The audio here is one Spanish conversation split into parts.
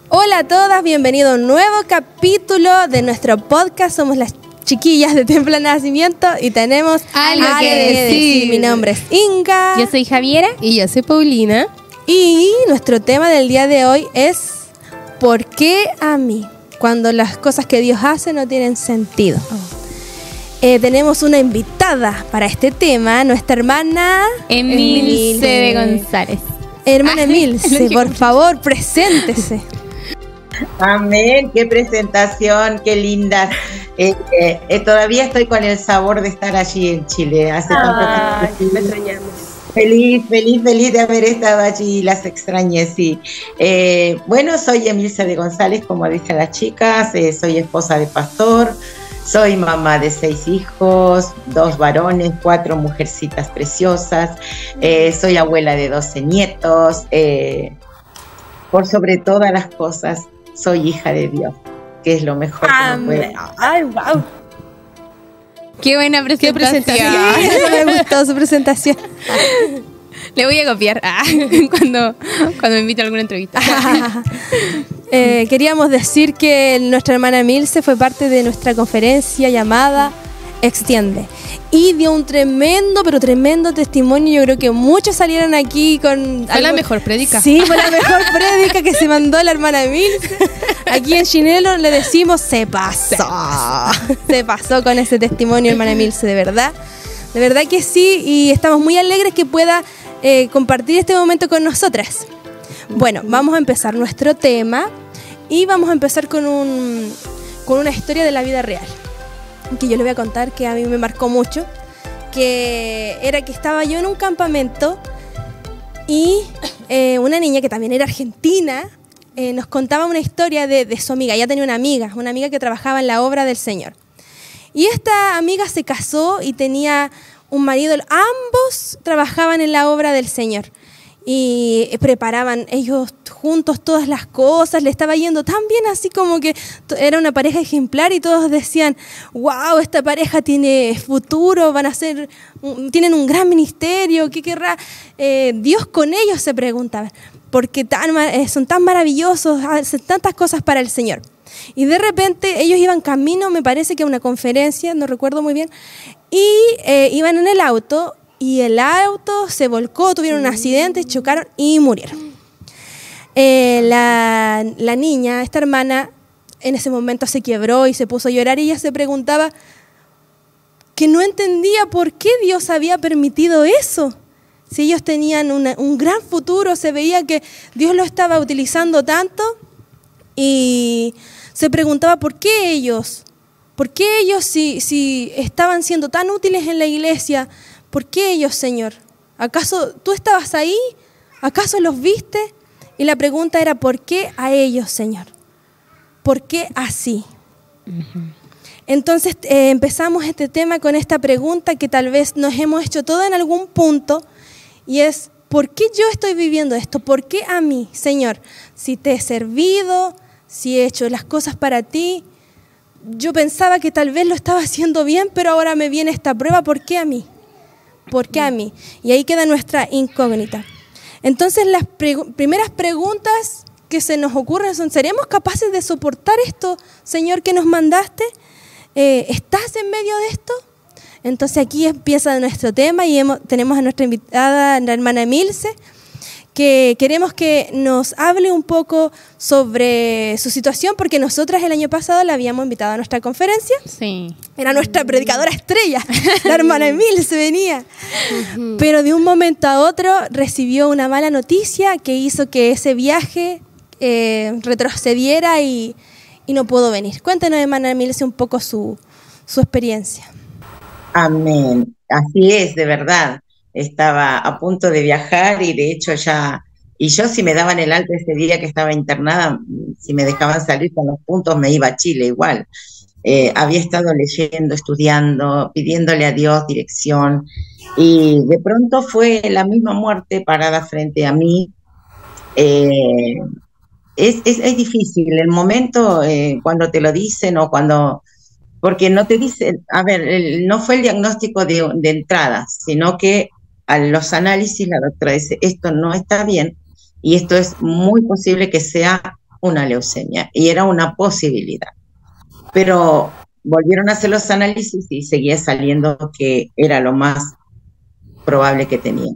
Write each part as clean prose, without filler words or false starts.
Hola a todas, bienvenido a un nuevo capítulo de nuestro podcast. Somos las chiquillas de Templo Nacimiento y tenemos algo que decir. Mi nombre es Inga. Yo soy Javiera. Y yo soy Paulina. Y nuestro tema del día de hoy es ¿por qué a mí? Cuando las cosas que Dios hace no tienen sentido. Tenemos una invitada para este tema, nuestra hermana Emilce de González. Hermana Emilce, por favor, preséntese. Amén, qué presentación, qué linda. Todavía estoy con el sabor de estar allí en Chile. Hace tanto tiempo. Me extrañamos. Feliz de haber estado allí, las extrañé, sí. Bueno, soy Emilce de González, como dicen las chicas, soy esposa de pastor, soy mamá de 6 hijos, 2 varones, 4 mujercitas preciosas, soy abuela de 12 nietos, por sobre todas las cosas, soy hija de Dios, que es lo mejor que me puede. ¡Ay, wow! ¡Qué buena presentación! Me gustó su presentación. Le voy a copiar cuando me invite a alguna entrevista. Queríamos decir que nuestra hermana Emilce fue parte de nuestra conferencia llamada Extiende y dio un tremendo testimonio. Yo creo que muchos salieron aquí con Fue la mejor prédica. Sí, fue la mejor prédica que se mandó la hermana Emilce. Aquí en Chinelo le decimos se pasó con ese testimonio, hermana Emilce, de verdad que sí, y estamos muy alegres que pueda compartir este momento con nosotras. Bueno, vamos a empezar nuestro tema y vamos a empezar con una historia de la vida real que yo le voy a contar, que a mí me marcó mucho, que era que estaba yo en un campamento y una niña que también era argentina nos contaba una historia de su amiga. Ella tenía una amiga que trabajaba en la obra del Señor. Y esta amiga se casó y tenía un marido. Ambos trabajaban en la obra del Señor y preparaban ellos juntos todas las cosas. Le estaba yendo tan bien, así como que era una pareja ejemplar y todos decían, wow, esta pareja tiene futuro, tienen un gran ministerio, ¿qué querrá Dios con ellos?, se preguntaban, porque son tan maravillosos, hacen tantas cosas para el Señor. Y de repente ellos iban camino, me parece que a una conferencia, no recuerdo muy bien, y iban en el auto, y el auto se volcó, tuvieron un accidente, chocaron y murieron. La niña, esta hermana, en ese momento se quebró y se puso a llorar, y ella se preguntaba que no entendía por qué Dios había permitido eso. Si ellos tenían un gran futuro, se veía que Dios lo estaba utilizando tanto, y se preguntaba por qué ellos, si estaban siendo tan útiles en la iglesia, ¿por qué ellos, Señor? ¿Acaso tú estabas ahí? ¿Acaso los viste? Y la pregunta era, ¿por qué a ellos, Señor? ¿Por qué así? Uh-huh. Entonces empezamos este tema con esta pregunta que tal vez nos hemos hecho todos en algún punto, y es, ¿por qué yo estoy viviendo esto? ¿Por qué a mí, Señor? Si te he servido, si he hecho las cosas para ti, yo pensaba que tal vez lo estaba haciendo bien, pero ahora me viene esta prueba, ¿por qué a mí? ¿Por qué a mí? Y ahí queda nuestra incógnita. Entonces las primeras preguntas que se nos ocurren son, ¿seremos capaces de soportar esto, Señor, que nos mandaste? ¿Estás en medio de esto? Entonces aquí empieza nuestro tema y tenemos a nuestra invitada, la hermana Emilce, que queremos que nos hable un poco sobre su situación, porque nosotras el año pasado la habíamos invitado a nuestra conferencia. Sí. Era nuestra predicadora estrella, la hermana Emilce venía. Uh-huh. Pero de un momento a otro recibió una mala noticia que hizo que ese viaje retrocediera y no pudo venir. Cuéntanos, hermana Emilce, un poco su experiencia. Amén. Así es, de verdad. Estaba a punto de viajar y de hecho y yo si me daban el alta ese día que estaba internada, si me dejaban salir con los puntos me iba a Chile igual. Había estado leyendo, estudiando, pidiéndole a Dios dirección, y de pronto fue la misma muerte parada frente a mí. Es difícil el momento cuando te lo dicen o cuando... Porque no te dicen, no fue el diagnóstico de entrada, sino que a los análisis la doctora dice, esto no está bien y esto es muy posible que sea una leucemia y era una posibilidad. Pero volvieron a hacer los análisis y seguía saliendo que era lo más probable que tenía.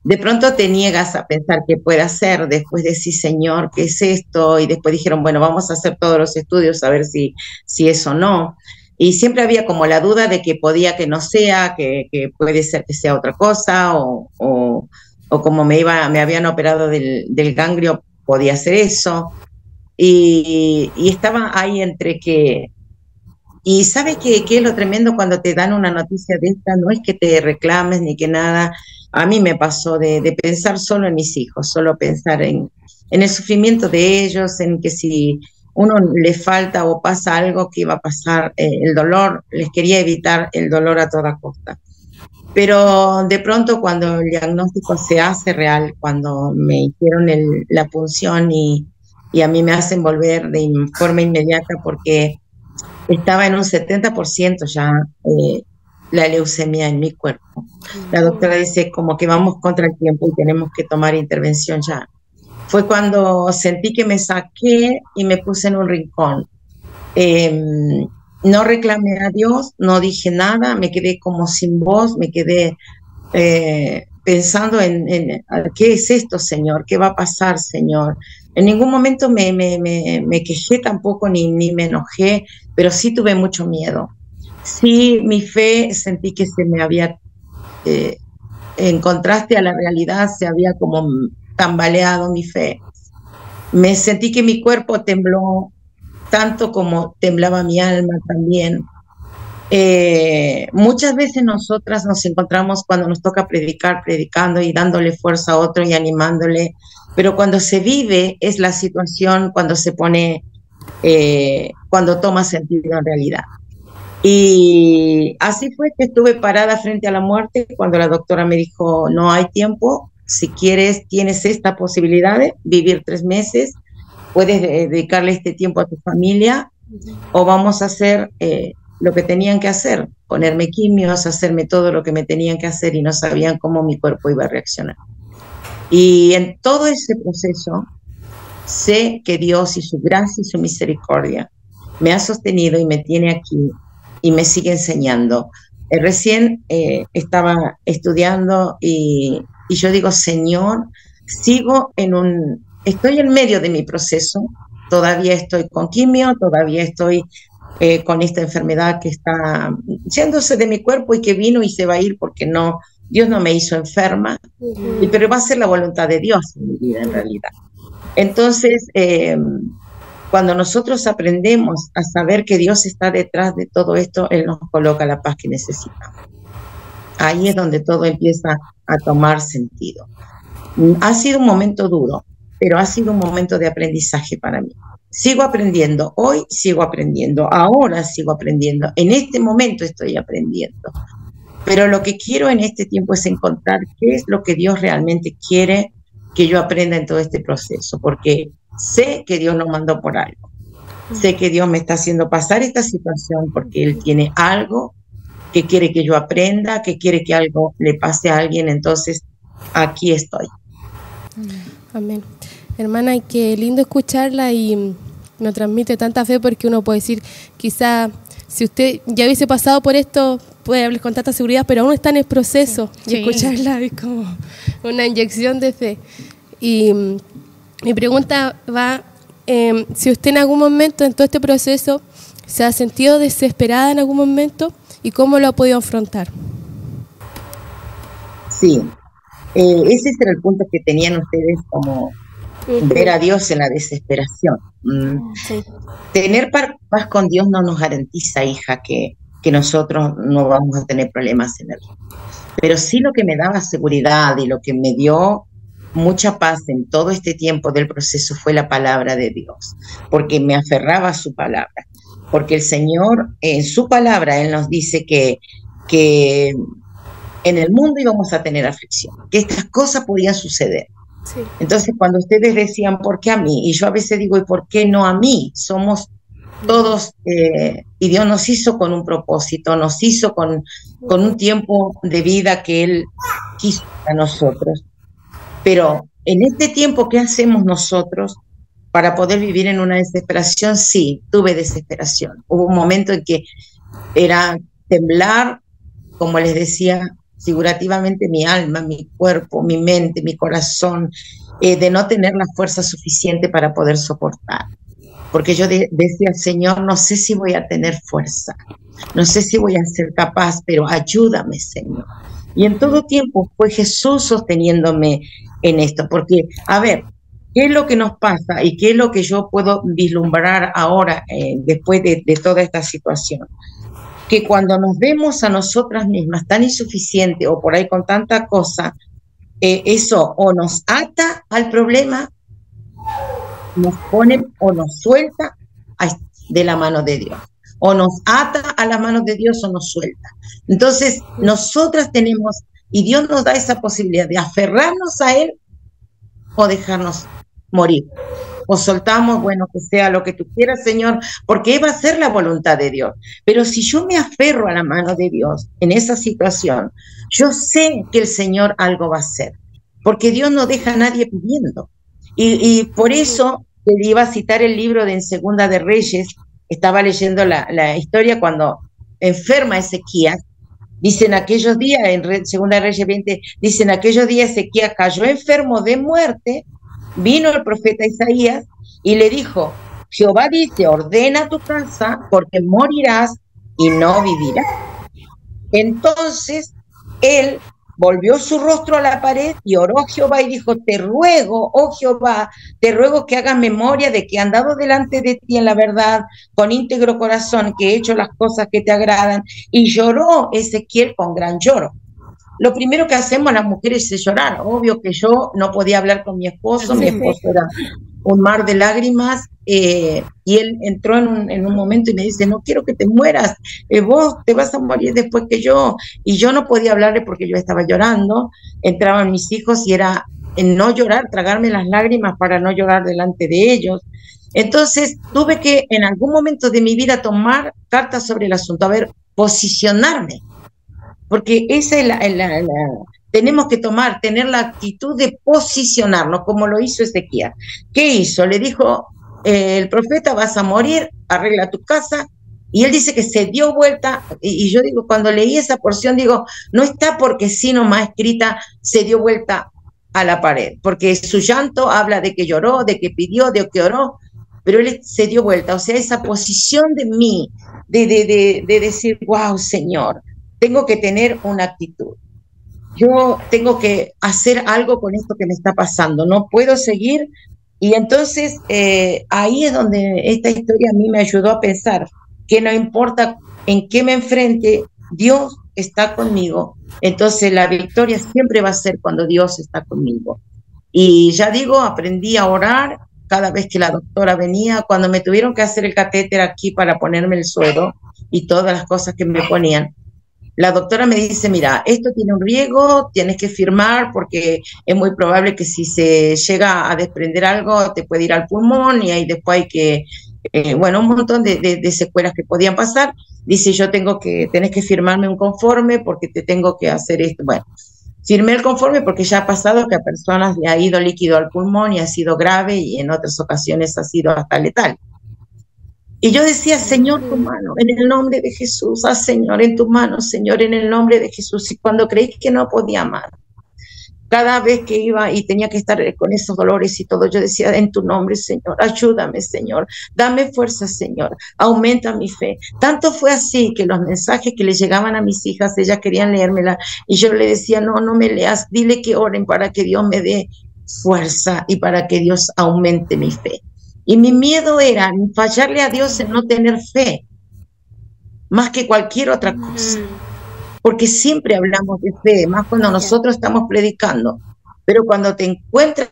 De pronto te niegas a pensar qué puede hacer, después decís, Señor, ¿qué es esto? Y después dijeron, bueno, vamos a hacer todos los estudios a ver si es o no. Y siempre había como la duda de que podía que no sea, que puede ser que sea otra cosa, o como me habían operado del ganglio, podía ser eso. Y estaba ahí entre que... Y ¿sabes qué es lo tremendo cuando te dan una noticia de esta? No es que te reclames ni que nada. A mí me pasó de pensar solo en mis hijos, solo pensar en el sufrimiento de ellos, en que si uno le falta o pasa algo, que iba a pasar el dolor. Les quería evitar el dolor a toda costa. Pero de pronto cuando el diagnóstico se hace real, cuando me hicieron la punción y a mí me hacen volver de forma inmediata porque estaba en un 70% ya la leucemia en mi cuerpo. La doctora dice como que vamos contra el tiempo y tenemos que tomar intervención ya. Fue cuando sentí que me saqué y me puse en un rincón. No reclamé a Dios, no dije nada, me quedé como sin voz, me quedé pensando en ¿qué es esto, Señor? ¿Qué va a pasar, Señor? En ningún momento me quejé tampoco, ni me enojé, pero sí tuve mucho miedo. Sí, mi fe sentí que se me había, en contraste a la realidad, se había como tambaleado mi fe. Me sentí que mi cuerpo tembló tanto como temblaba mi alma también. Muchas veces nosotras nos encontramos cuando nos toca predicar, predicando y dándole fuerza a otro y animándole, pero cuando se vive es la situación cuando se pone, cuando toma sentido en realidad. Y así fue que estuve parada frente a la muerte cuando la doctora me dijo, no hay tiempo, si quieres tienes esta posibilidad de vivir 3 meses, puedes dedicarle este tiempo a tu familia o vamos a hacer lo que tenían que hacer, ponerme quimios, hacerme todo lo que me tenían que hacer y no sabían cómo mi cuerpo iba a reaccionar. Y en todo ese proceso sé que Dios y su gracia y su misericordia me ha sostenido y me tiene aquí y me sigue enseñando. Recién estaba estudiando y yo digo, Señor, estoy en medio de mi proceso, todavía estoy con quimio, todavía estoy con esta enfermedad que está yéndose de mi cuerpo y que vino y se va a ir porque no, Dios no me hizo enferma, pero va a ser la voluntad de Dios en mi vida en realidad. Entonces, cuando nosotros aprendemos a saber que Dios está detrás de todo esto, Él nos coloca la paz que necesitamos. Ahí es donde todo empieza a tomar sentido. Ha sido un momento duro, pero ha sido un momento de aprendizaje para mí. Sigo aprendiendo, hoy sigo aprendiendo, ahora sigo aprendiendo, en este momento estoy aprendiendo. Pero lo que quiero en este tiempo es encontrar qué es lo que Dios realmente quiere que yo aprenda en todo este proceso, porque sé que Dios nos mandó por algo. Sé que Dios me está haciendo pasar esta situación porque Él tiene algo que quiere que yo aprenda, que quiere que algo le pase a alguien, entonces aquí estoy. Amén. Hermana, y qué lindo escucharla y nos transmite tanta fe porque uno puede decir, quizá si usted ya hubiese pasado por esto, puede hablar con tanta seguridad, pero aún está en el proceso y escucharla es como una inyección de fe. Y mi pregunta va, si usted en algún momento en todo este proceso se ha sentido desesperada en algún momento y cómo lo ha podido afrontar. Sí, ese era el punto que tenían ustedes como ver a Dios en la desesperación. Sí. Tener paz con Dios no nos garantiza, hija, que nosotros no vamos a tener problemas en él. Pero sí lo que me daba seguridad y lo que me dio mucha paz en todo este tiempo del proceso fue la palabra de Dios, porque me aferraba a su palabra, porque el Señor en su palabra, Él nos dice que en el mundo íbamos a tener aflicción, que estas cosas podían suceder. Sí. Entonces, cuando ustedes decían, ¿por qué a mí? Y yo a veces digo, ¿y por qué no a mí? Somos todos, y Dios nos hizo con un propósito, nos hizo con un tiempo de vida que Él quiso para nosotros. Pero en este tiempo, ¿qué hacemos nosotros? para poder vivir en una desesperación, sí, tuve desesperación. Hubo un momento en que era temblar, como les decía, figurativamente mi alma, mi cuerpo, mi mente, mi corazón, de no tener la fuerza suficiente para poder soportar. Porque yo decía, Señor, no sé si voy a tener fuerza, no sé si voy a ser capaz, pero ayúdame, Señor. Y en todo tiempo fue Jesús sosteniéndome en esto, porque, a ver, ¿qué es lo que nos pasa y qué es lo que yo puedo vislumbrar ahora, después de toda esta situación? Que cuando nos vemos a nosotras mismas tan insuficientes o por ahí con tanta cosa, eso o nos ata al problema, nos pone o nos suelta de la mano de Dios. O nos ata a las manos de Dios o nos suelta. Entonces, nosotras tenemos, y Dios nos da esa posibilidad de aferrarnos a Él o dejarnos morir. O soltamos, bueno, que sea lo que tú quieras, Señor, porque va a ser la voluntad de Dios. Pero si yo me aferro a la mano de Dios en esa situación, yo sé que el Señor algo va a hacer, porque Dios no deja a nadie pidiendo. Y por eso le iba a citar el libro de En Segunda de Reyes. Estaba leyendo la historia cuando enferma Ezequías. Dicen aquellos días, en Segunda de Reyes 20, dicen aquellos días Ezequías cayó enfermo de muerte. Vino el profeta Isaías y le dijo, Jehová dice, ordena tu casa porque morirás y no vivirás. Entonces él volvió su rostro a la pared y oró a Jehová y dijo, te ruego, oh Jehová, te ruego que hagas memoria de que he andado delante de ti en la verdad, con íntegro corazón, que he hecho las cosas que te agradan. Y lloró Ezequiel con gran lloro. Lo primero que hacemos las mujeres es llorar. Obvio que yo no podía hablar con mi esposo era un mar de lágrimas, y él entró en un momento y me dice, no quiero que te mueras, vos te vas a morir después que yo. Y yo no podía hablarle porque yo estaba llorando. Entraban mis hijos y era en no llorar, tragarme las lágrimas para no llorar delante de ellos. Entonces tuve que en algún momento de mi vida tomar cartas sobre el asunto, a ver, posicionarme. Porque esa es tenemos que tener la actitud de posicionarnos, como lo hizo Ezequías. ¿Qué hizo? Le dijo el profeta, vas a morir, arregla tu casa. Y él dice que se dio vuelta, y yo digo, cuando leí esa porción, digo, no está porque sí nomás escrita, se dio vuelta a la pared, porque su llanto habla de que lloró, de que pidió, de que oró, pero él se dio vuelta. O sea, esa posición de mí, de decir, wow, Señor, tengo que tener una actitud. Yo tengo que hacer algo con esto que me está pasando. No puedo seguir. Y entonces ahí es donde esta historia a mí me ayudó a pensar que no importa en qué me enfrente, Dios está conmigo. Entonces la victoria siempre va a ser cuando Dios está conmigo. Y ya digo, aprendí a orar cada vez que la doctora venía. Cuando me tuvieron que hacer el catéter aquí para ponerme el suero y todas las cosas que me ponían, la doctora me dice, mira, esto tiene un riesgo, tienes que firmar porque es muy probable que si se llega a desprender algo te puede ir al pulmón y ahí después hay que, bueno, un montón de secuelas que podían pasar. Dice, tenés que firmarme un conforme porque te tengo que hacer esto. Bueno, firmé el conforme porque ya ha pasado que a personas le ha ido líquido al pulmón y ha sido grave y en otras ocasiones ha sido hasta letal. Y yo decía, Señor, tu mano, en el nombre de Jesús, Señor, en tu mano, Señor, en el nombre de Jesús. Y cuando creí que no podía más, cada vez que iba y tenía que estar con esos dolores y todo, yo decía, en tu nombre, Señor, ayúdame, Señor, dame fuerza, Señor, aumenta mi fe. Tanto fue así que los mensajes que le llegaban a mis hijas, ellas querían leérmela, y yo le decía, no me leas, dile que oren para que Dios me dé fuerza y para que Dios aumente mi fe. Y mi miedo era fallarle a Dios en no tener fe, más que cualquier otra cosa. Porque siempre hablamos de fe, más cuando nosotros estamos predicando. Pero cuando te encuentras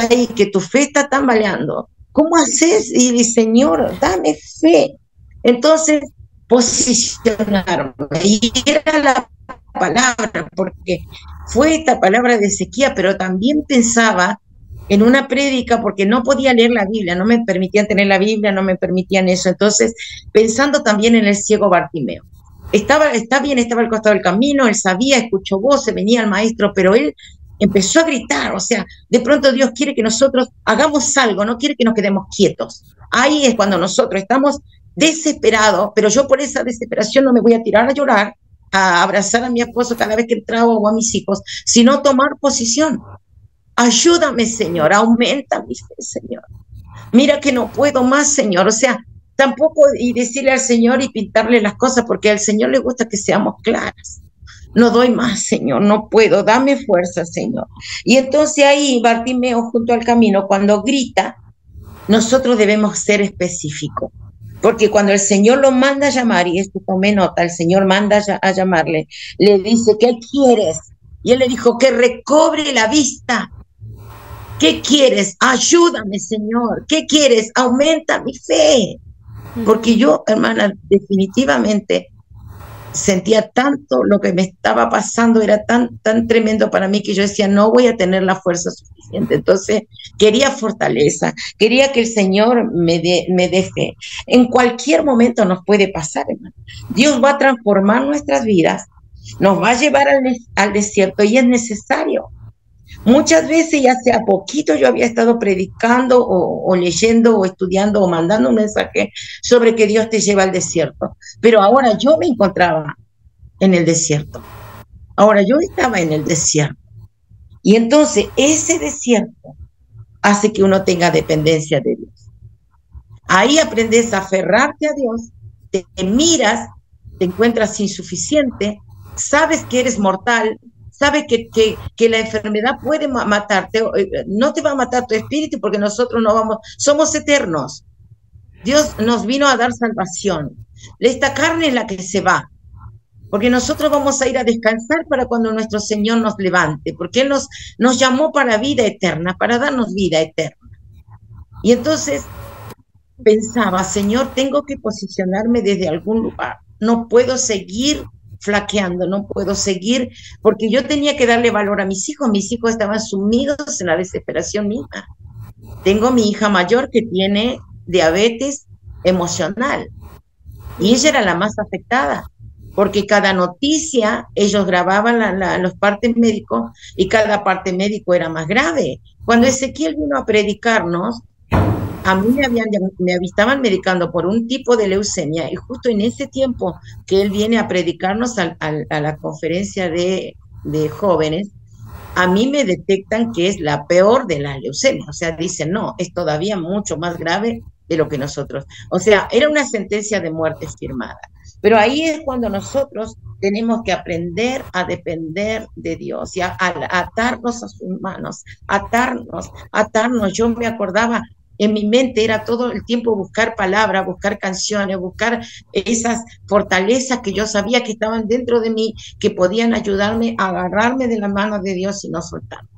ahí, que tu fe está tambaleando, ¿cómo haces? Y Señor, dame fe. Entonces, posicionarme. Y era la palabra, porque fue esta palabra de Ezequías, pero también pensaba en una prédica, porque no podía leer la Biblia, no me permitían tener la Biblia, no me permitían eso. Entonces, pensando también en el ciego Bartimeo. Estaba al costado del camino, él sabía, escuchó voces, venía el maestro, pero él empezó a gritar, o sea, de pronto Dios quiere que nosotros hagamos algo, no quiere que nos quedemos quietos. Ahí es cuando nosotros estamos desesperados, pero yo por esa desesperación no me voy a tirar a llorar, a abrazar a mi esposo cada vez que entraba o a mis hijos, sino tomar posición. Ayúdame, Señor, aumenta mi fe, Señor. Mira que no puedo más, Señor, o sea, tampoco y decirle al Señor y pintarle las cosas, porque al Señor le gusta que seamos claras. No doy más, Señor, no puedo, dame fuerza, Señor. Y entonces ahí Bartimeo junto al camino, cuando grita, nosotros debemos ser específicos, porque cuando el Señor lo manda a llamar, y esto tomé nota, el Señor manda a llamarle, le dice, ¿qué quieres? Y él le dijo, que recobre la vista. ¿Qué quieres? Ayúdame, Señor. ¿Qué quieres? Aumenta mi fe. Porque yo, hermana, definitivamente sentía tanto lo que me estaba pasando, era tan tremendo para mí que yo decía, no voy a tener la fuerza suficiente. Entonces, quería fortaleza, quería que el Señor me dé fe. En cualquier momento nos puede pasar, hermano. Dios va a transformar nuestras vidas, nos va a llevar al desierto y es necesario. Muchas veces, ya sea poquito, yo había estado predicando o leyendo o estudiando o mandando un mensaje sobre que Dios te lleva al desierto. Pero ahora yo me encontraba en el desierto. Ahora yo estaba en el desierto. Y entonces ese desierto hace que uno tenga dependencia de Dios. Ahí aprendes a aferrarte a Dios, te miras, te encuentras insuficiente, sabes que eres mortal, sabes que la enfermedad puede matarte, no te va a matar tu espíritu porque nosotros no vamos, somos eternos. Dios nos vino a dar salvación. Esta carne es la que se va, porque nosotros vamos a ir a descansar para cuando nuestro Señor nos levante, porque Él nos llamó para vida eterna, para darnos vida eterna. Y entonces pensaba, Señor, tengo que posicionarme desde algún lugar, no puedo seguir flaqueando, no puedo seguir, porque yo tenía que darle valor a mis hijos estaban sumidos en la desesperación misma. Tengo mi hija mayor que tiene diabetes emocional, y ella era la más afectada, porque cada noticia, ellos grababan los partes médicos, y cada parte médico era más grave. Cuando Ezequiel vino a predicarnos, a mí me estaban medicando por un tipo de leucemia, y justo en ese tiempo que él viene a predicarnos a la conferencia de jóvenes, a mí me detectan que es la peor de las leucemias. O sea, dicen, no, es todavía mucho más grave de lo que nosotros. O sea, era una sentencia de muerte firmada. Pero ahí es cuando nosotros tenemos que aprender a depender de Dios y a atarnos a sus manos, atarnos. Yo me acordaba, en mi mente era todo el tiempo buscar palabras, buscar canciones, buscar esas fortalezas que yo sabía que estaban dentro de mí, que podían ayudarme a agarrarme de la mano de Dios y no soltarme.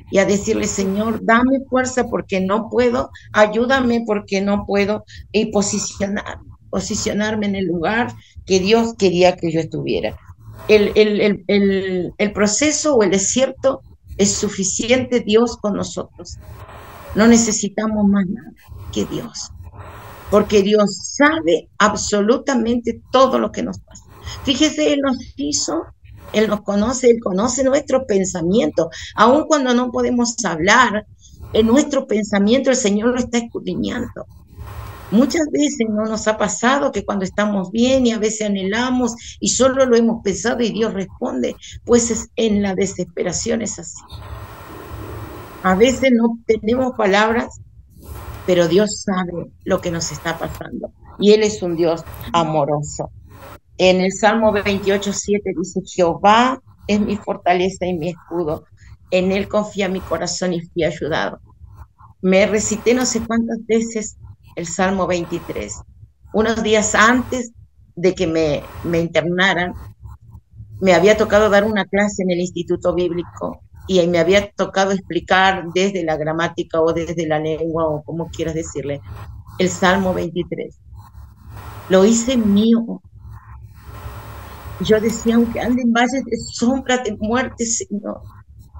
Y a decirle, Señor, dame fuerza porque no puedo, ayúdame porque no puedo, y posicionarme en el lugar que Dios quería que yo estuviera. El proceso o el desierto es suficiente Dios con nosotros. No necesitamos más nada que Dios, porque Dios sabe absolutamente todo lo que nos pasa. Fíjese, Él nos hizo, Él nos conoce, Él conoce nuestro pensamiento. Aun cuando no podemos hablar, en nuestro pensamiento el Señor lo está escudriñando. Muchas veces no nos ha pasado que cuando estamos bien y a veces anhelamos y solo lo hemos pensado y Dios responde, pues en la desesperación es así. A veces no tenemos palabras, pero Dios sabe lo que nos está pasando. Y Él es un Dios amoroso. En el Salmo 28:7 dice, Jehová es mi fortaleza y mi escudo. En Él confía mi corazón y fui ayudado. Me recité no sé cuántas veces el Salmo 23. Unos días antes de que me internaran, me había tocado dar una clase en el Instituto Bíblico y me había tocado explicar desde la gramática o desde la lengua o como quieras decirle, el Salmo 23. Lo hice mío. Yo decía, aunque ande en valles de sombra de muerte, Señor,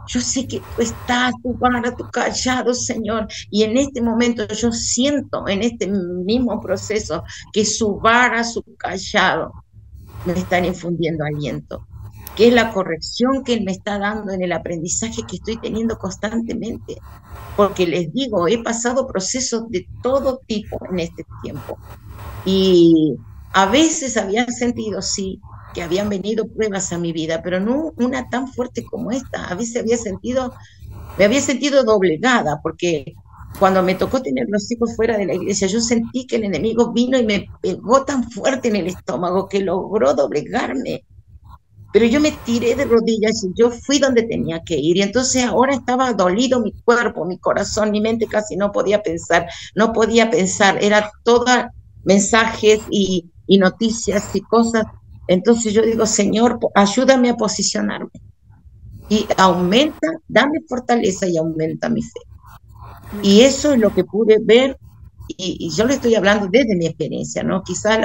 yo sé que tú estás, tu vara, tu callado, Señor. Y en este momento yo siento, en este mismo proceso, que su vara, su callado, me están infundiendo aliento. que es la corrección que Él me está dando en el aprendizaje que estoy teniendo constantemente. Porque les digo, he pasado procesos de todo tipo en este tiempo. Y a veces había sentido, sí, que habían venido pruebas a mi vida, pero no una tan fuerte como esta. A veces me había sentido doblegada, porque cuando me tocó tener los hijos fuera de la iglesia, yo sentí que el enemigo vino y me pegó tan fuerte en el estómago que logró doblegarme. Pero yo me tiré de rodillas y yo fui donde tenía que ir. Y entonces ahora estaba dolido mi cuerpo, mi corazón, mi mente casi no podía pensar, no podía pensar. Era todo mensajes y noticias y cosas. Entonces yo digo, Señor, ayúdame a posicionarme. Y aumenta, dame fortaleza y aumenta mi fe. Y eso es lo que pude ver. Y yo le estoy hablando desde mi experiencia, ¿no? Quizás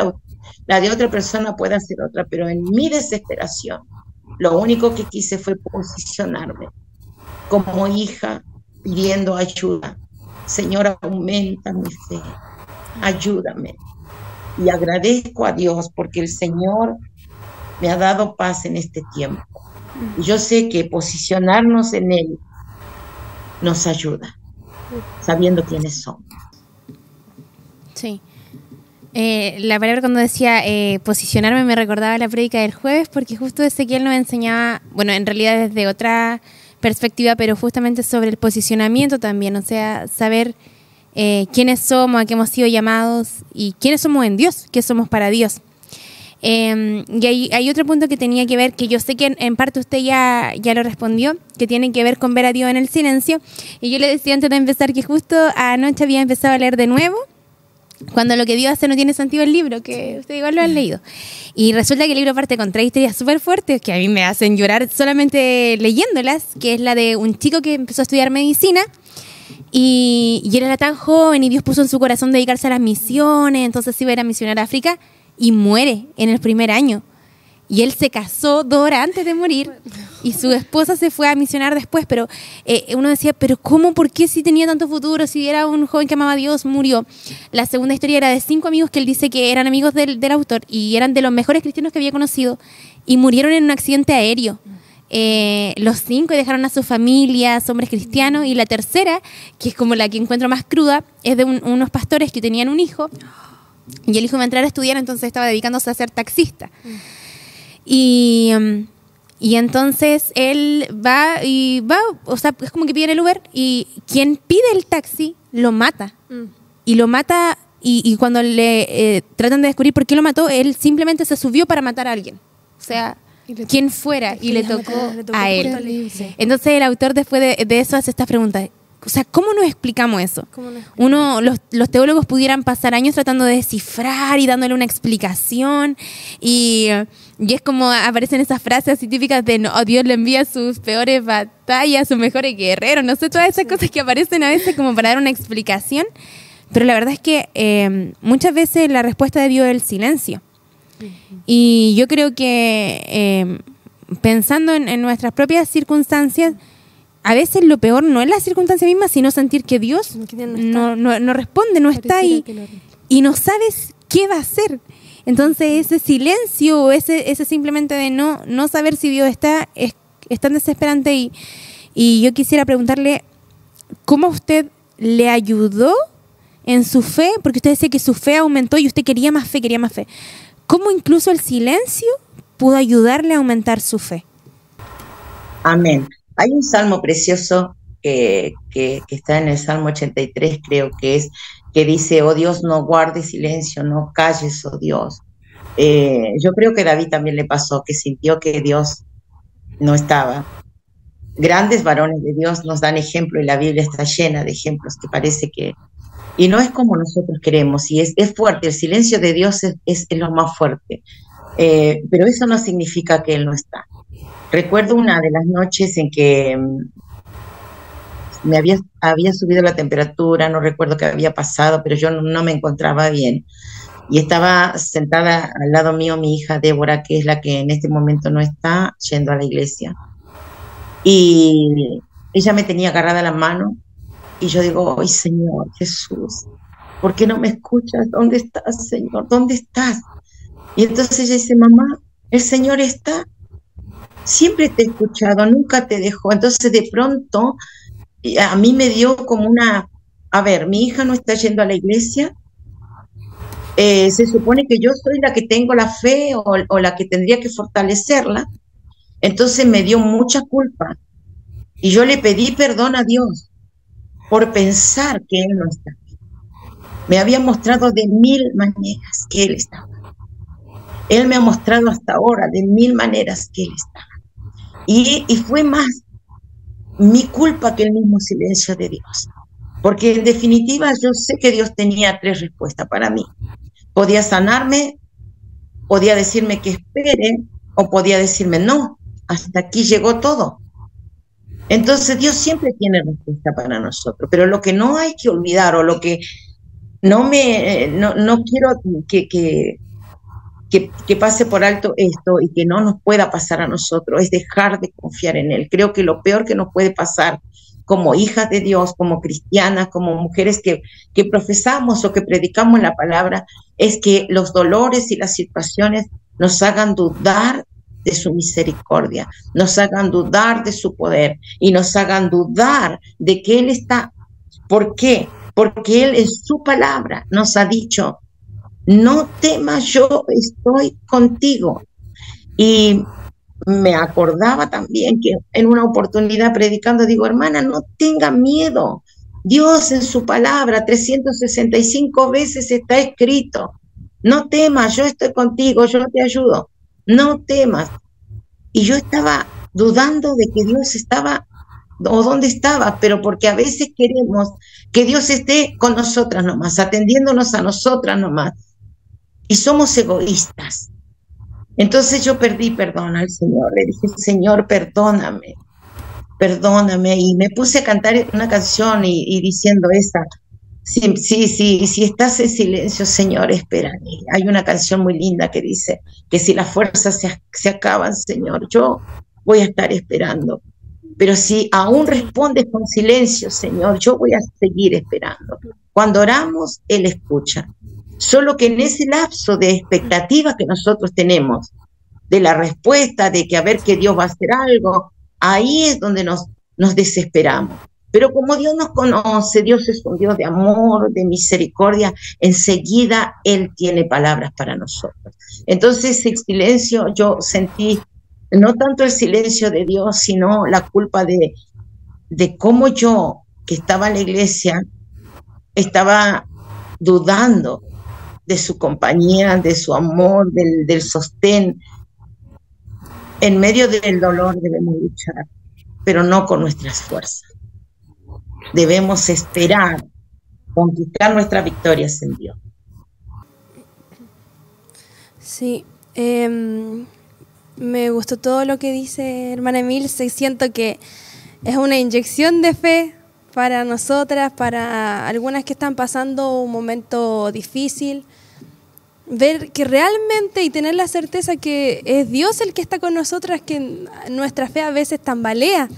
la de otra persona pueda ser otra, pero en mi desesperación, lo único que quise fue posicionarme como hija, pidiendo ayuda. Señor, aumenta mi fe, ayúdame. Y agradezco a Dios porque el Señor me ha dado paz en este tiempo. Y yo sé que posicionarnos en Él nos ayuda, sabiendo quiénes somos. Sí. La palabra cuando decía posicionarme me recordaba la prédica del jueves, porque justo Ezequiel nos enseñaba, bueno, en realidad desde otra perspectiva, pero justamente sobre el posicionamiento también, o sea, saber quiénes somos, a qué hemos sido llamados y quiénes somos en Dios, qué somos para Dios. Y hay otro punto que tenía que ver, que yo sé que en parte usted ya lo respondió, que tiene que ver con ver a Dios en el silencio. Y yo le decía antes de empezar que justo anoche había empezado a leer de nuevo Cuando lo que Dios hace no tiene sentido, el libro, que ustedes igual lo han leído. Y resulta que el libro parte con 3 historias súper fuertes que a mí me hacen llorar solamente leyéndolas, que es la de un chico que empezó a estudiar medicina y él era tan joven y Dios puso en su corazón dedicarse a las misiones, entonces iba a ir a misionar a África y muere en el primer año. Y él se casó 2 horas antes de morir y su esposa se fue a misionar después, pero uno decía, pero ¿cómo? ¿Por qué si tenía tanto futuro? Si era un joven que amaba a Dios, murió. La segunda historia era de 5 amigos que él dice que eran amigos del autor y eran de los mejores cristianos que había conocido y murieron en un accidente aéreo. Los 5 dejaron a sus familias, hombres cristianos, y la tercera, que es como la que encuentro más cruda, es de unos pastores que tenían un hijo y el hijo iba a entrar a estudiar, entonces estaba dedicándose a ser taxista. Y entonces él va, o sea, es como que pide el Uber y quien pide el taxi lo mata. Y lo mata y cuando le tratan de descubrir por qué lo mató, él simplemente se subió para matar a alguien. O sea, quien fuera, y le tocó a él. Entonces el autor después de eso hace esta pregunta. O sea, ¿cómo nos explicamos eso? Los teólogos pudieran pasar años tratando de descifrar y dándole una explicación y es como aparecen esas frases así típicas de no, Dios le envía sus peores batallas, sus mejores guerreros, no sé, todas esas cosas que aparecen a veces como para dar una explicación, pero la verdad es que muchas veces la respuesta de Dios es el silencio. Y yo creo que pensando en nuestras propias circunstancias, a veces lo peor no es la circunstancia misma, sino sentir que Dios no responde, no está ahí y no sabes qué va a hacer. Entonces ese silencio o ese simplemente de no saber si Dios está es tan desesperante. Y yo quisiera preguntarle, ¿cómo usted le ayudó en su fe? Porque usted decía que su fe aumentó y usted quería más fe. ¿Cómo incluso el silencio pudo ayudarle a aumentar su fe? Amén. Hay un salmo precioso que está en el Salmo 83, creo que es, que dice, oh Dios, no guardes silencio, no calles, oh Dios. Yo creo que a David también le pasó, que sintió que Dios no estaba. Grandes varones de Dios nos dan ejemplo y la Biblia está llena de ejemplos que parece que... Y no es como nosotros queremos, y es fuerte, el silencio de Dios es lo más fuerte. Pero eso no significa que Él no está. Recuerdo una de las noches en que me había subido la temperatura, no recuerdo qué había pasado, pero yo no me encontraba bien. Y estaba sentada al lado mío mi hija Débora, que es la que en este momento no está yendo a la iglesia. Y ella me tenía agarrada la mano y yo digo, ¡ay, Señor Jesús! ¿Por qué no me escuchas? ¿Dónde estás, Señor? ¿Dónde estás? Y entonces ella dice, mamá, el Señor está. siempre te he escuchado, nunca te dejo. Entonces de pronto a mí me dio como a ver, mi hija no está yendo a la iglesia, se supone que yo soy la que tengo la fe o la que tendría que fortalecerla, entonces me dio mucha culpa y yo le pedí perdón a Dios por pensar que Él no está. Me había mostrado de 1000 maneras que Él estaba. Él me ha mostrado hasta ahora de 1000 maneras que Él estaba. Y fue más mi culpa que el mismo silencio de Dios. Porque en definitiva yo sé que Dios tenía 3 respuestas para mí. Podía sanarme, podía decirme que espere, o podía decirme no, hasta aquí llegó todo. Entonces Dios siempre tiene respuesta para nosotros, pero lo que no hay que olvidar, o lo que no quiero que pase por alto esto y que no nos pueda pasar a nosotros, es dejar de confiar en Él. Creo que lo peor que nos puede pasar como hijas de Dios, como cristianas, como mujeres que profesamos o que predicamos la palabra, es que los dolores y las situaciones nos hagan dudar de su misericordia, nos hagan dudar de su poder y nos hagan dudar de que Él está. ¿Por qué? Porque Él en su palabra nos ha dicho: no temas, yo estoy contigo. Y me acordaba también que en una oportunidad predicando, digo, hermana, no tenga miedo. Dios en su palabra 365 veces está escrito: no temas, yo estoy contigo, yo te ayudo, no temas. Y yo estaba dudando de que Dios estaba o dónde estaba, pero porque a veces queremos que Dios esté con nosotras nomás, atendiéndonos a nosotras nomás, y somos egoístas. Entonces yo pedí perdón al Señor, le dije: Señor, perdóname, perdóname, y me puse a cantar una canción y diciendo esa: si estás en silencio, Señor, espérame. Hay una canción muy linda que dice que si las fuerzas se acaban, Señor, yo voy a estar esperando. Pero si aún respondes con silencio, Señor, yo voy a seguir esperando. Cuando oramos, Él escucha. Solo que en ese lapso de expectativa que nosotros tenemos, de la respuesta, de que a ver que Dios va a hacer algo, ahí es donde nos desesperamos. Pero como Dios nos conoce, Dios es un Dios de amor, de misericordia, enseguida Él tiene palabras para nosotros. Entonces, el silencio, yo sentí no tanto el silencio de Dios, sino la culpa de cómo yo, que estaba en la iglesia, estaba dudando de su compañía, de su amor, del sostén. En medio del dolor debemos luchar, pero no con nuestras fuerzas. Debemos esperar, conquistar nuestras victorias en Dios. Sí, me gustó todo lo que dice hermana Emilce. Siento que es una inyección de fe para nosotras, para algunas que están pasando un momento difícil. Ver que realmente y tener la certeza que es Dios el que está con nosotras, que nuestra fe a veces tambalea.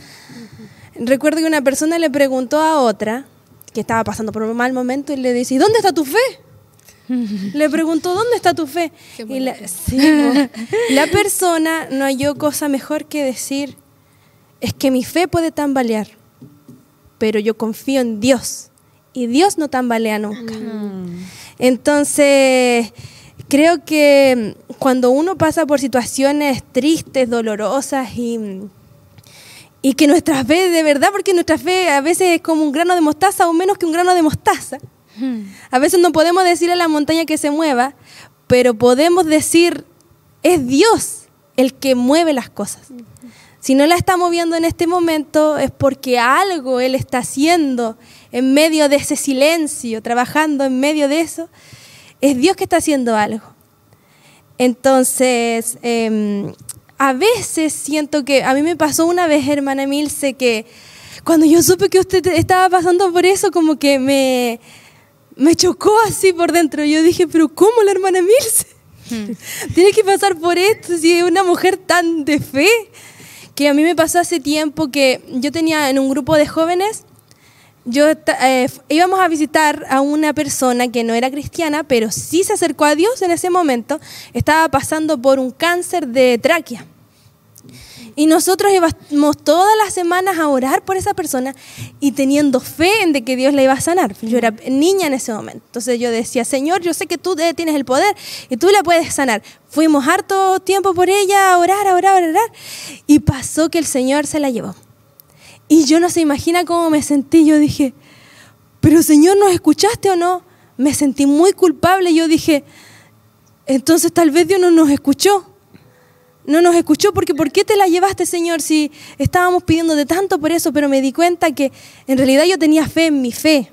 Recuerdo que una persona le preguntó a otra que estaba pasando por un mal momento y le dice: ¿y dónde está tu fe? Le preguntó: ¿dónde está tu fe? Y la persona no halló cosa mejor que decir: es que mi fe puede tambalear, pero yo confío en Dios y Dios no tambalea nunca. Entonces, creo que cuando uno pasa por situaciones tristes, dolorosas y que nuestra fe, de verdad, porque nuestra fe a veces es como un grano de mostaza o menos que un grano de mostaza. A veces no podemos decir a la montaña que se mueva, pero podemos decir: es Dios el que mueve las cosas. Si no la está moviendo en este momento es porque algo Él está haciendo en medio de ese silencio, trabajando en medio de eso. Es Dios que está haciendo algo. Entonces, a veces siento que, a mí me pasó una vez, hermana Emilce, que cuando yo supe que usted estaba pasando por eso, como que me chocó así por dentro. Yo dije: ¿pero cómo la hermana Emilce tiene que pasar por esto si es una mujer tan de fe? Que a mí me pasó hace tiempo que yo tenía en un grupo de jóvenes, íbamos a visitar a una persona que no era cristiana, pero sí se acercó a Dios en ese momento. Estaba pasando por un cáncer de tráquea. Y nosotros íbamos todas las semanas a orar por esa persona y teniendo fe en de que Dios la iba a sanar. Yo era niña en ese momento. Entonces yo decía, Señor, yo sé que tú tienes el poder y tú la puedes sanar. Fuimos harto tiempo por ella a orar. Y pasó que el Señor se la llevó. Y yo no se imagina cómo me sentí. Yo dije, pero Señor, ¿nos escuchaste o no? Me sentí muy culpable. Yo dije, entonces tal vez Dios no nos escuchó. No nos escuchó porque ¿por qué te la llevaste, Señor? Si estábamos pidiéndote tanto por eso, pero me di cuenta que en realidad yo tenía fe en mi fe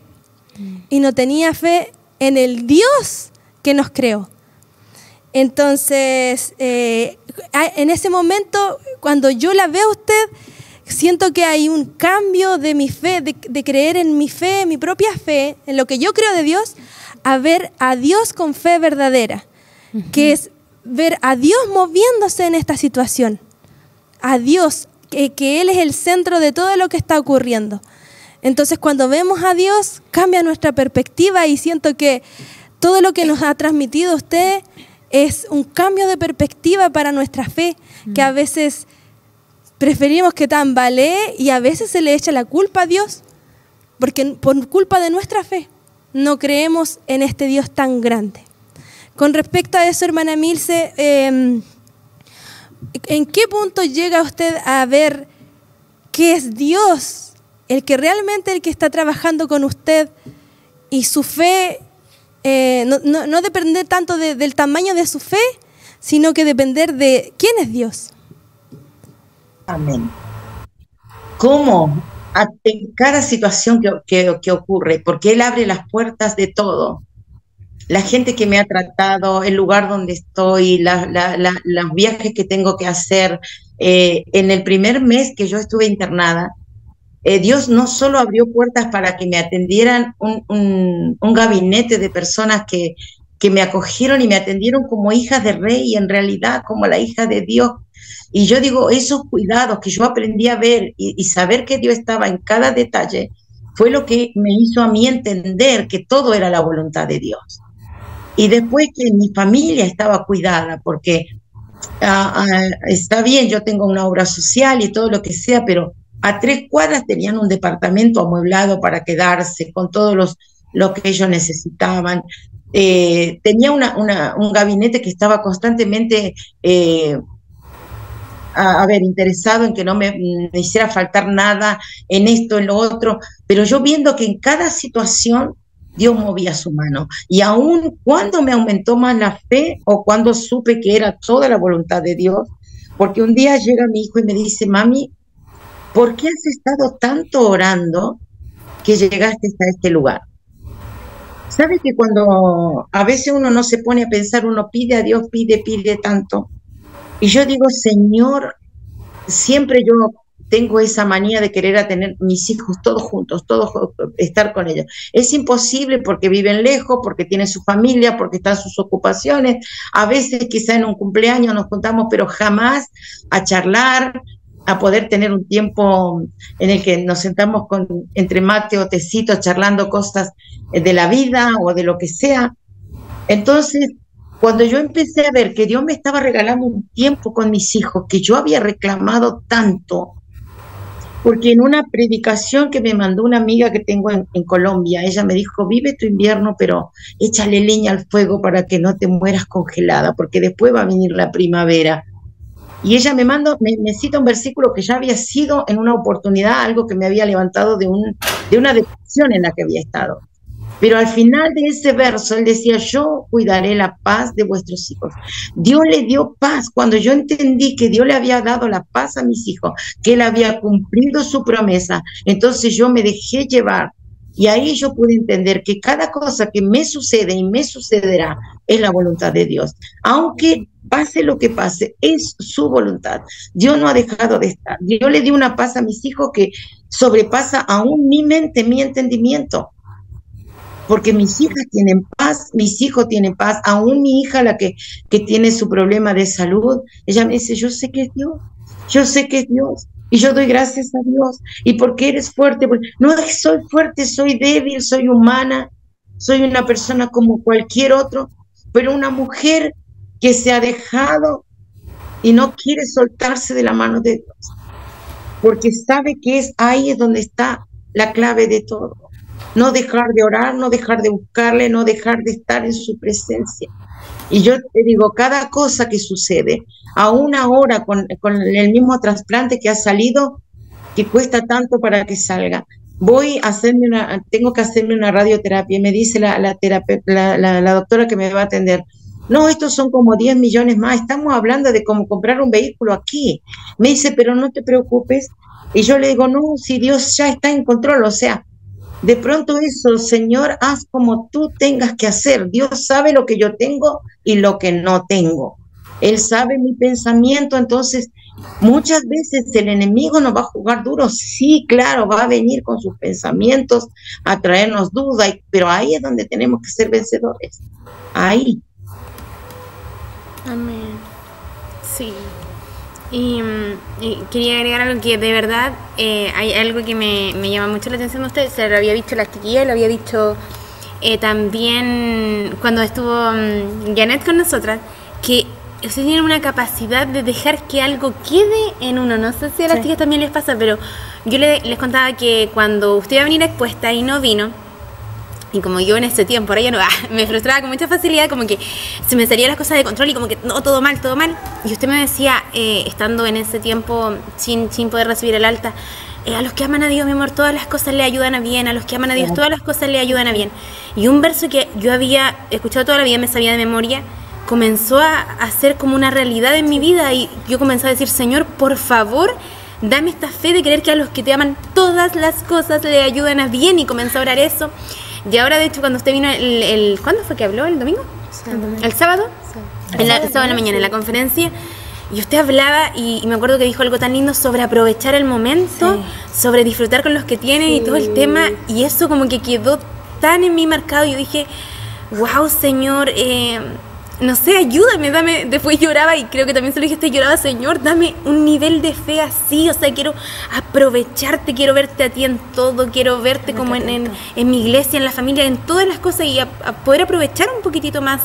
y no tenía fe en el Dios que nos creó. Entonces, en ese momento, cuando yo la veo a usted, siento que hay un cambio de mi fe, de creer en mi fe, en mi propia fe, en lo que yo creo de Dios, a ver a Dios con fe verdadera, que es ver a Dios moviéndose en esta situación, a Dios, que Él es el centro de todo lo que está ocurriendo. Entonces, cuando vemos a Dios, cambia nuestra perspectiva y siento que todo lo que nos ha transmitido usted es un cambio de perspectiva para nuestra fe, que a veces preferimos que tambalee y a veces se le echa la culpa a Dios, porque por culpa de nuestra fe no creemos en este Dios tan grande. Con respecto a eso, hermana Milce, ¿en qué punto llega usted a ver que es Dios el que realmente el que está trabajando con usted y su fe no depender tanto del tamaño de su fe, sino que depender de quién es Dios? Amén. ¿Cómo? En cada situación que ocurre, porque Él abre las puertas de todo. La gente que me ha tratado, el lugar donde estoy, los viajes que tengo que hacer. En el primer mes que yo estuve internada, Dios no solo abrió puertas para que me atendieran un gabinete de personas que me acogieron y me atendieron como hija de rey y en realidad como la hija de Dios. Y yo digo, esos cuidados que yo aprendí a ver y saber que Dios estaba en cada detalle, fue lo que me hizo a mí entender que todo era la voluntad de Dios. Y después que mi familia estaba cuidada, porque está bien, yo tengo una obra social y todo lo que sea, pero a 3 cuadras tenían un departamento amueblado para quedarse con todo lo que ellos necesitaban. Tenía un gabinete que estaba constantemente interesado en que no me hiciera faltar nada en esto, en lo otro, pero yo viendo que en cada situación Dios movía su mano. Y aún cuando me aumentó más la fe o cuando supe que era toda la voluntad de Dios, porque un día llega mi hijo y me dice, mami, ¿por qué has estado tanto orando que llegaste hasta este lugar? ¿Sabes que cuando a veces uno no se pone a pensar, uno pide a Dios, pide tanto? Y yo digo, Señor, siempre yo tengo esa manía de querer a tener mis hijos todos juntos, estar con ellos. Es imposible porque viven lejos, porque tienen su familia, porque están sus ocupaciones. A veces quizá en un cumpleaños nos juntamos, pero jamás a charlar, a poder tener un tiempo en el que nos sentamos entre mate o tecito charlando cosas de la vida o de lo que sea. Entonces, cuando yo empecé a ver que Dios me estaba regalando un tiempo con mis hijos, que yo había reclamado tanto, porque en una predicación que me mandó una amiga que tengo en Colombia, ella me dijo, vive tu invierno, pero échale leña al fuego para que no te mueras congelada, porque después va a venir la primavera. Y ella me cita un versículo que ya había sido en una oportunidad algo que me había levantado de una depresión en la que había estado. Pero al final de ese verso, él decía, yo cuidaré la paz de vuestros hijos. Dios le dio paz. Cuando yo entendí que Dios le había dado la paz a mis hijos, que Él había cumplido su promesa, entonces yo me dejé llevar. Y ahí yo pude entender que cada cosa que me sucede y me sucederá es la voluntad de Dios. Aunque pase lo que pase, es su voluntad. Dios no ha dejado de estar. Dios le dio una paz a mis hijos que sobrepasa aún mi mente, mi entendimiento. Porque mis hijas tienen paz, mis hijos tienen paz, aún mi hija, la que tiene su problema de salud, ella me dice, yo sé que es Dios, yo sé que es Dios, y yo doy gracias a Dios, y porque eres fuerte, no es que soy fuerte, soy débil, soy humana, soy una persona como cualquier otro, pero una mujer que se ha dejado y no quiere soltarse de la mano de Dios, porque sabe que ahí es donde está la clave de todo. No dejar de orar, no dejar de buscarle, no dejar de estar en su presencia. Y yo te digo, cada cosa que sucede, aún ahora con el mismo trasplante que ha salido, que cuesta tanto para que salga, tengo que hacerme una radioterapia, y me dice la doctora que me va a atender, no, estos son como 10 millones más, estamos hablando de cómo comprar un vehículo aquí. Me dice, pero no te preocupes. Y yo le digo, no, si Dios ya está en control, o sea, de pronto eso, Señor, haz como tú tengas que hacer. Dios sabe lo que yo tengo y lo que no tengo. Él sabe mi pensamiento, entonces muchas veces el enemigo nos va a jugar duro. Sí, claro, va a venir con sus pensamientos a traernos dudas, pero ahí es donde tenemos que ser vencedores. Ahí. Amén. Sí. Y quería agregar algo que de verdad hay algo que me llama mucho la atención de usted. Se lo había dicho la chiquilla, lo había dicho también cuando estuvo Janet con nosotras, que ustedes tienen una capacidad de dejar que algo quede en uno. No sé si a las chicas también les pasa, pero yo les contaba que cuando usted iba a venir expuesta y no vino, y como yo en ese tiempo, ahora ya no, me frustraba con mucha facilidad, como que se me salían las cosas de control y como que no, todo mal. Y usted me decía, estando en ese tiempo sin poder recibir el alta, a los que aman a Dios, mi amor, todas las cosas le ayudan a bien, a los que aman a Dios, todas las cosas le ayudan a bien. Y un verso que yo había escuchado toda la vida, me sabía de memoria, comenzó a hacer como una realidad en mi vida, y yo comencé a decir, Señor, por favor, dame esta fe de creer que a los que te aman todas las cosas le ayudan a bien, y comencé a orar eso. Y ahora, de hecho, cuando usted vino, ¿cuándo fue que habló? ¿El domingo? ¿El sábado? El sábado en la mañana, en la conferencia. Y usted hablaba, y me acuerdo que dijo algo tan lindo sobre aprovechar el momento, sobre disfrutar con los que tienen y todo el tema. Y eso como que quedó tan en mí marcado. Y yo dije, wow, Señor, no sé, ayúdame, después lloraba, y creo que también se lo dijiste, lloraba, Señor, dame un nivel de fe así, o sea, quiero aprovecharte, quiero verte a ti en todo, quiero verte como en mi iglesia, en la familia, en todas las cosas, y a poder aprovechar un poquitito más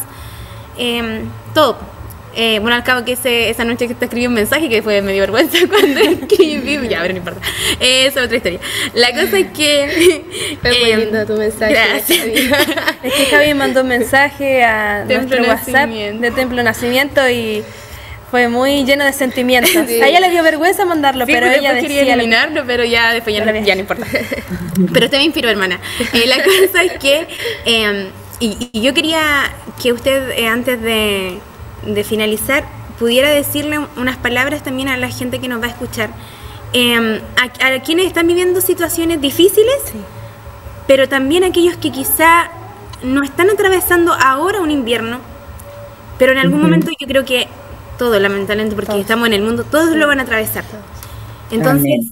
todo. Bueno, al cabo que esa noche que te escribí un mensaje que me dio vergüenza cuando escribí, ya, pero no importa, esa es otra historia. La cosa es que fue muy lindo tu mensaje. Gracias. Es que Javi mandó un mensaje a Templo nuestro WhatsApp de Templo Nacimiento y fue muy lleno de sentimientos. Sí. A ella le dio vergüenza mandarlo, pero ella quería eliminarlo, pero ya después ya no importa. Pero usted me inspiró, hermana. La cosa es que y yo quería que usted antes de finalizar pudiera decirle unas palabras también a la gente que nos va a escuchar, a quienes están viviendo situaciones difíciles, pero también a aquellos que quizá no están atravesando ahora un invierno, pero en algún momento yo creo que todos, lamentablemente, porque estamos en el mundo, todos lo van a atravesar. Entonces,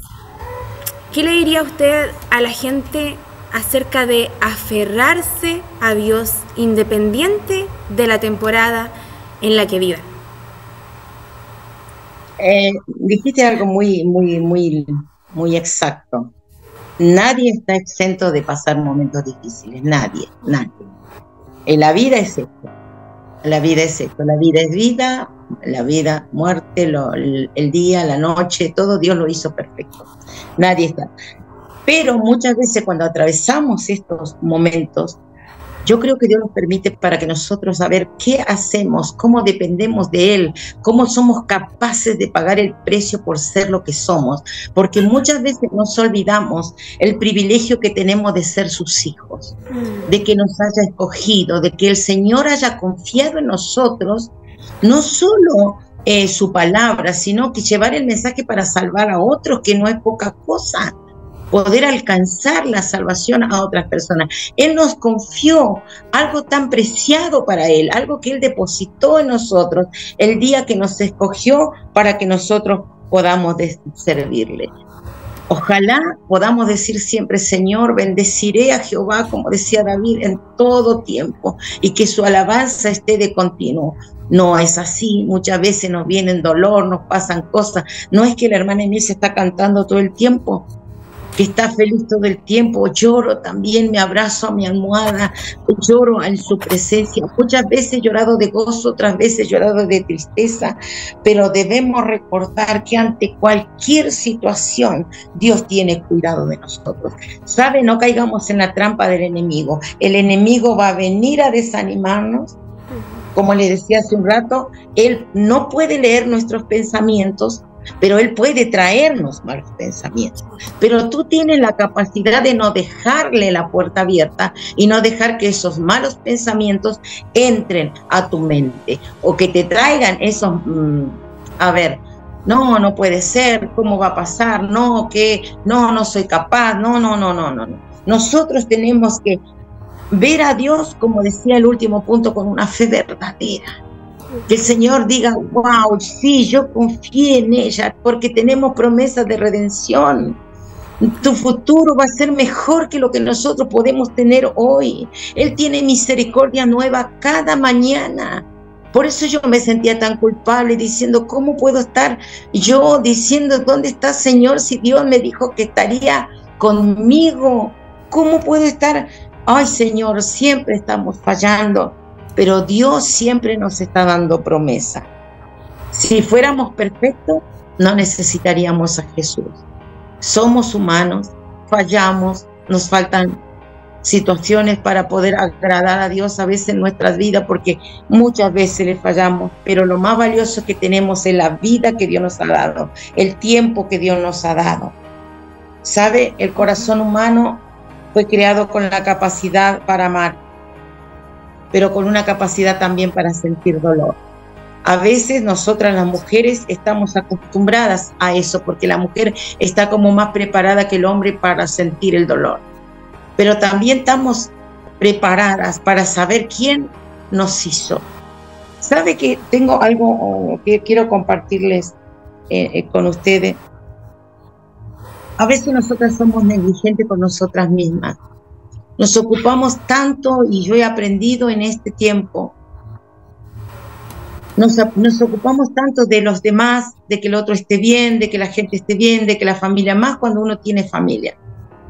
¿qué le diría usted a la gente acerca de aferrarse a Dios independiente de la temporada en la que vivan? Dijiste algo muy exacto. Nadie está exento de pasar momentos difíciles, nadie. La vida es esto. La vida es esto. La vida es vida, la vida, muerte, el día, la noche, todo Dios lo hizo perfecto. Nadie está. Pero muchas veces cuando atravesamos estos momentos, yo creo que Dios nos permite para que nosotros saber qué hacemos, cómo dependemos de Él, cómo somos capaces de pagar el precio por ser lo que somos, porque muchas veces nos olvidamos el privilegio que tenemos de ser sus hijos, de que nos haya escogido, de que el Señor haya confiado en nosotros, no solo su palabra, sino que llevar el mensaje para salvar a otros, que no es poca cosa. Poder alcanzar la salvación a otras personas. Él nos confió algo tan preciado para Él, algo que Él depositó en nosotros el día que nos escogió para que nosotros podamos servirle. Ojalá podamos decir siempre, Señor, bendeciré a Jehová, como decía David, en todo tiempo, y que su alabanza esté de continuo. No es así, muchas veces nos viene dolor, nos pasan cosas. No es que la hermana Emil se está cantando todo el tiempo. que está feliz todo el tiempo. Lloro también, me abrazo a mi almohada, lloro en su presencia. Muchas veces he llorado de gozo, otras veces he llorado de tristeza, pero debemos recordar que ante cualquier situación Dios tiene cuidado de nosotros. ¿Sabe? No caigamos en la trampa del enemigo. El enemigo va a venir a desanimarnos. Como le decía hace un rato, él no puede leer nuestros pensamientos, pero él puede traernos malos pensamientos. Pero tú tienes la capacidad de no dejarle la puerta abierta y no dejar que esos malos pensamientos entren a tu mente o que te traigan esos, no puede ser, ¿cómo va a pasar? No soy capaz, no. Nosotros tenemos que ver a Dios, como decía el último punto, con una fe verdadera. Que el Señor diga, wow, sí, yo confié en ella, porque tenemos promesas de redención. Tu futuro va a ser mejor que lo que nosotros podemos tener hoy. Él tiene misericordia nueva cada mañana. Por eso yo me sentía tan culpable diciendo, ¿cómo puedo estar yo diciendo, ¿dónde está Señor? Si Dios me dijo que estaría conmigo, ¿cómo puedo estar? Ay, Señor, siempre estamos fallando. Pero Dios siempre nos está dando promesa. Si fuéramos perfectos, no necesitaríamos a Jesús. Somos humanos, fallamos, nos faltan situaciones para poder agradar a Dios a veces en nuestras vidas, porque muchas veces le fallamos, pero lo más valioso que tenemos es la vida que Dios nos ha dado, el tiempo que Dios nos ha dado. ¿Sabe? El corazón humano fue creado con la capacidad para amar, pero con una capacidad también para sentir dolor. A veces nosotras las mujeres estamos acostumbradas a eso, porque la mujer está como más preparada que el hombre para sentir el dolor. Pero también estamos preparadas para saber quién nos hizo. ¿Sabe que tengo algo que quiero compartirles con ustedes? A veces nosotras somos negligentes con nosotras mismas. Nos ocupamos tanto, y yo he aprendido en este tiempo, nos ocupamos tanto de los demás, de que el otro esté bien, de que la gente esté bien, de que la familia, más cuando uno tiene familia,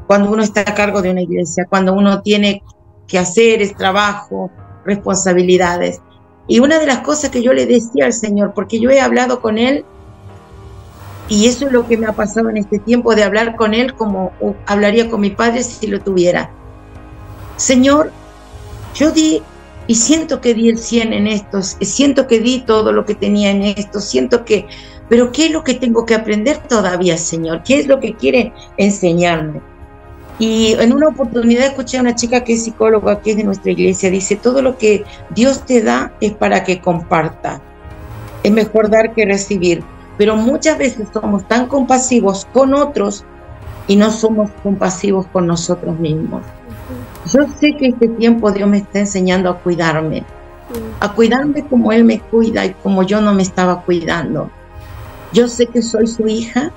cuando uno está a cargo de una iglesia, cuando uno tiene que hacer el trabajo, responsabilidades. Y una de las cosas que yo le decía al Señor, porque yo he hablado con Él, y eso es lo que me ha pasado en este tiempo, de hablar con Él como hablaría con mi padre si lo tuviera. Señor, yo di y siento que di el 100 en esto, siento que di todo lo que tenía en esto, pero ¿qué es lo que tengo que aprender todavía, Señor? ¿Qué es lo que quiere enseñarme? Y en una oportunidad escuché a una chica que es psicóloga, que es de nuestra iglesia, dice, todo lo que Dios te da es para que comparta. Es mejor dar que recibir, pero muchas veces somos tan compasivos con otros y no somos compasivos con nosotros mismos. Yo sé que este tiempo Dios me está enseñando a cuidarme como Él me cuida y como yo no me estaba cuidando. Yo sé que soy su hija.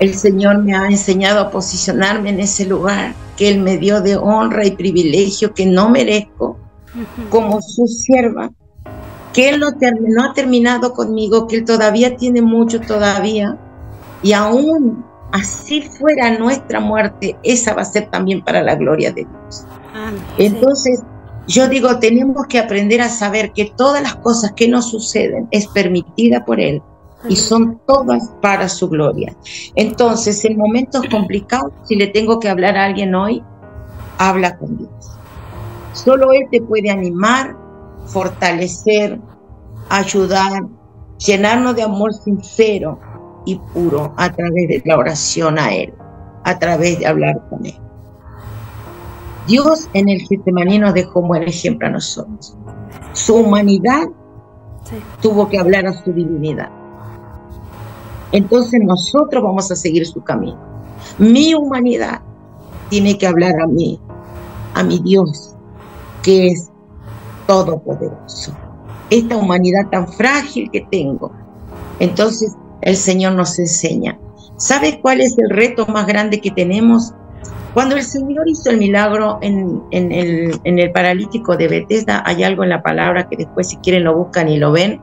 El Señor me ha enseñado a posicionarme en ese lugar que Él me dio de honra y privilegio que no merezco, como su sierva, que Él no ha terminado conmigo, que Él todavía tiene mucho todavía, y aún así fuera nuestra muerte, esa va a ser también para la gloria de Dios. Entonces, yo digo, tenemos que aprender a saber que todas las cosas que nos suceden es permitida por Él y son todas para su gloria. Entonces, en momentos complicados, si le tengo que hablar a alguien hoy, habla con Dios. Solo Él te puede animar, fortalecer, ayudar, llenarnos de amor sincero y puro a través de la oración a Él, a través de hablar con Él. Dios en el Getsemaní nos dejó un buen ejemplo a nosotros. Su humanidad tuvo que hablar a su divinidad. Entonces nosotros vamos a seguir su camino. Mi humanidad tiene que hablar a mí, a mi Dios, que es todopoderoso. Esta humanidad tan frágil que tengo. Entonces el Señor nos enseña. ¿Sabes cuál es el reto más grande que tenemos? Cuando el Señor hizo el milagro en el paralítico de Betesda, hay algo en la palabra que después si quieren lo buscan y lo ven.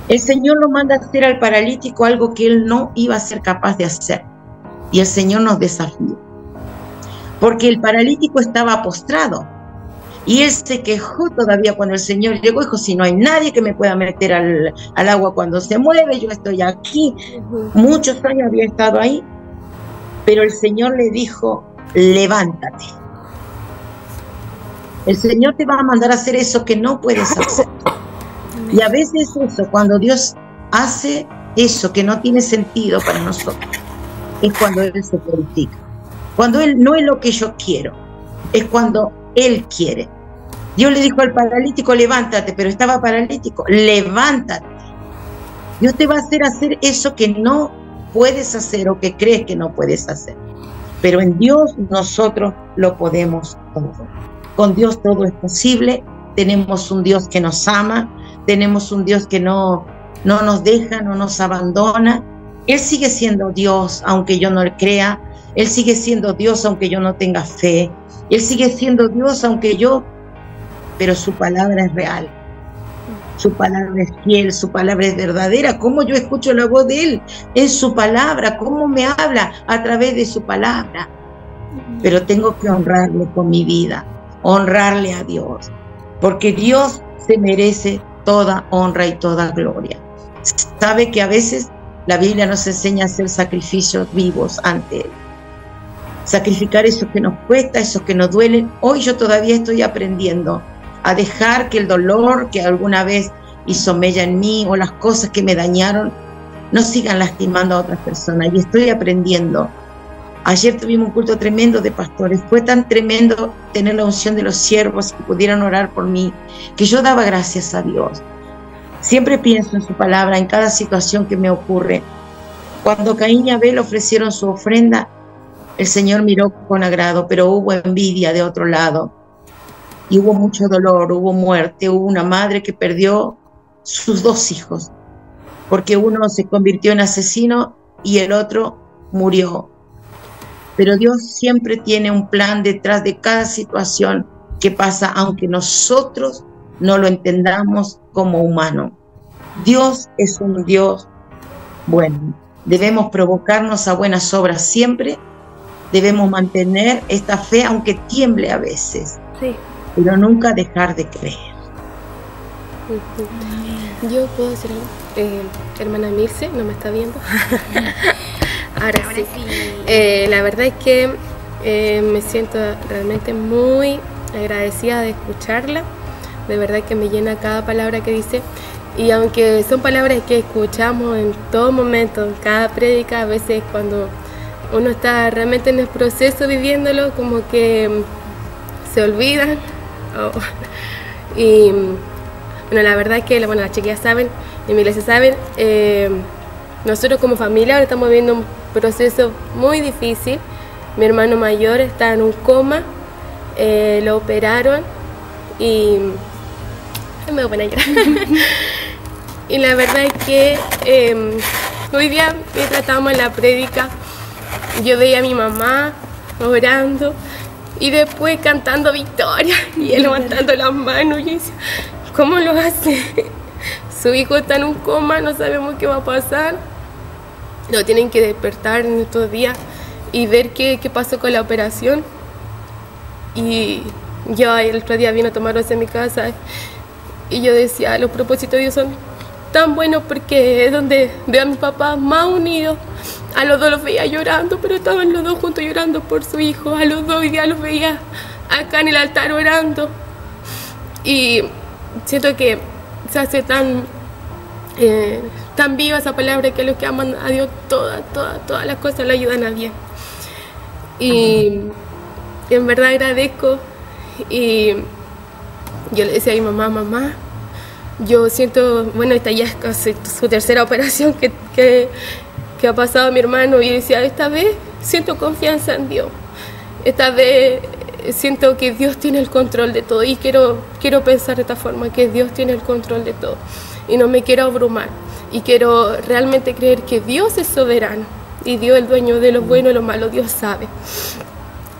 El Señor lo manda a hacer al paralítico algo que él no iba a ser capaz de hacer. Y el Señor nos desafió. Porque el paralítico estaba postrado. Y él se quejó todavía cuando el Señor llegó. Dijo, si no hay nadie que me pueda meter al agua cuando se mueve, yo estoy aquí. Muchos años había estado ahí. Pero el Señor le dijo, levántate. El Señor te va a mandar a hacer eso que no puedes hacer. Y a veces eso, cuando Dios hace eso que no tiene sentido para nosotros, es cuando Él se glorifica. Cuando Él no es lo que yo quiero, es cuando Él quiere. Dios le dijo al paralítico, levántate, pero estaba paralítico, levántate. Dios te va a hacer eso que no puedes hacer o que crees que no puedes hacer. Pero en Dios nosotros lo podemos todo. Con Dios todo es posible. Tenemos un Dios que nos ama, tenemos un Dios que no nos deja, no nos abandona. Él sigue siendo Dios, aunque yo no le crea. Él sigue siendo Dios, aunque yo no tenga fe. Él sigue siendo Dios, pero su palabra es real. Su palabra es fiel, su palabra es verdadera. ¿Cómo yo escucho la voz de Él? En su palabra. ¿Cómo me habla? A través de su palabra. Pero tengo que honrarle con mi vida, honrarle a Dios, porque Dios se merece toda honra y toda gloria. Sabe que a veces la Biblia nos enseña a hacer sacrificios vivos ante Él. Sacrificar eso que nos cuesta, esos que nos duelen. Hoy yo todavía estoy aprendiendo a dejar que el dolor que alguna vez hizo mella en mí o las cosas que me dañaron no sigan lastimando a otras personas. Y estoy aprendiendo. Ayer tuvimos un culto tremendo de pastores. Fue tan tremendo tener la unción de los siervos que pudieran orar por mí, que yo daba gracias a Dios. Siempre pienso en su palabra, en cada situación que me ocurre. Cuando Caín y Abel ofrecieron su ofrenda, el Señor miró con agrado, pero hubo envidia de otro lado. Y hubo mucho dolor, hubo muerte, hubo una madre que perdió sus 2 hijos, porque uno se convirtió en asesino y el otro murió. Pero Dios siempre tiene un plan detrás de cada situación que pasa, aunque nosotros no lo entendamos como humanos. Dios es un Dios bueno. Debemos provocarnos a buenas obras siempre. Debemos mantener esta fe, aunque tiemble a veces. Sí. Pero nunca dejar de creer. Yo puedo decir algo. Hermana Milce, ¿no me está viendo? Ahora sí. La verdad es que me siento realmente muy agradecida de escucharla. De verdad que me llena cada palabra que dice. Y aunque son palabras que escuchamos en todo momento, en cada prédica, a veces cuando uno está realmente en el proceso viviéndolo, como que se olvidan. Y bueno, la verdad es que las chiquillas saben, en mi iglesia saben, nosotros como familia ahora estamos viviendo un proceso muy difícil. Mi hermano mayor está en un coma, lo operaron y me voy a poner a llorar. Y la verdad es que hoy día, mientras estábamos en la prédica, yo veía a mi mamá orando y después cantando victoria y él levantando las manos. Y yo decía, ¿cómo lo hace? Su hijo está en un coma, no sabemos qué va a pasar. Lo tienen que despertar en estos días y ver qué pasó con la operación. Y yo el otro día vine a tomar once en mi casa y yo decía, los propósitos de Dios son tan buenos, porque es donde veo a mi papá más unidos. A los dos los veía llorando, pero estaban los dos juntos llorando por su hijo. A los dos hoy día los veía acá en el altar orando. Y siento que se hace tan viva esa palabra, que los que aman a Dios, todas las cosas le ayudan a bien. Y en verdad agradezco. Y yo le decía a mi mamá, yo siento, bueno, esta ya es casi su tercera operación que ha pasado mi hermano, y decía, esta vez siento confianza en Dios, esta vez siento que Dios tiene el control de todo, y quiero pensar de esta forma, que Dios tiene el control de todo, y no me quiero abrumar, y quiero realmente creer que Dios es soberano, y Dios es el dueño de lo bueno y lo malo, Dios sabe.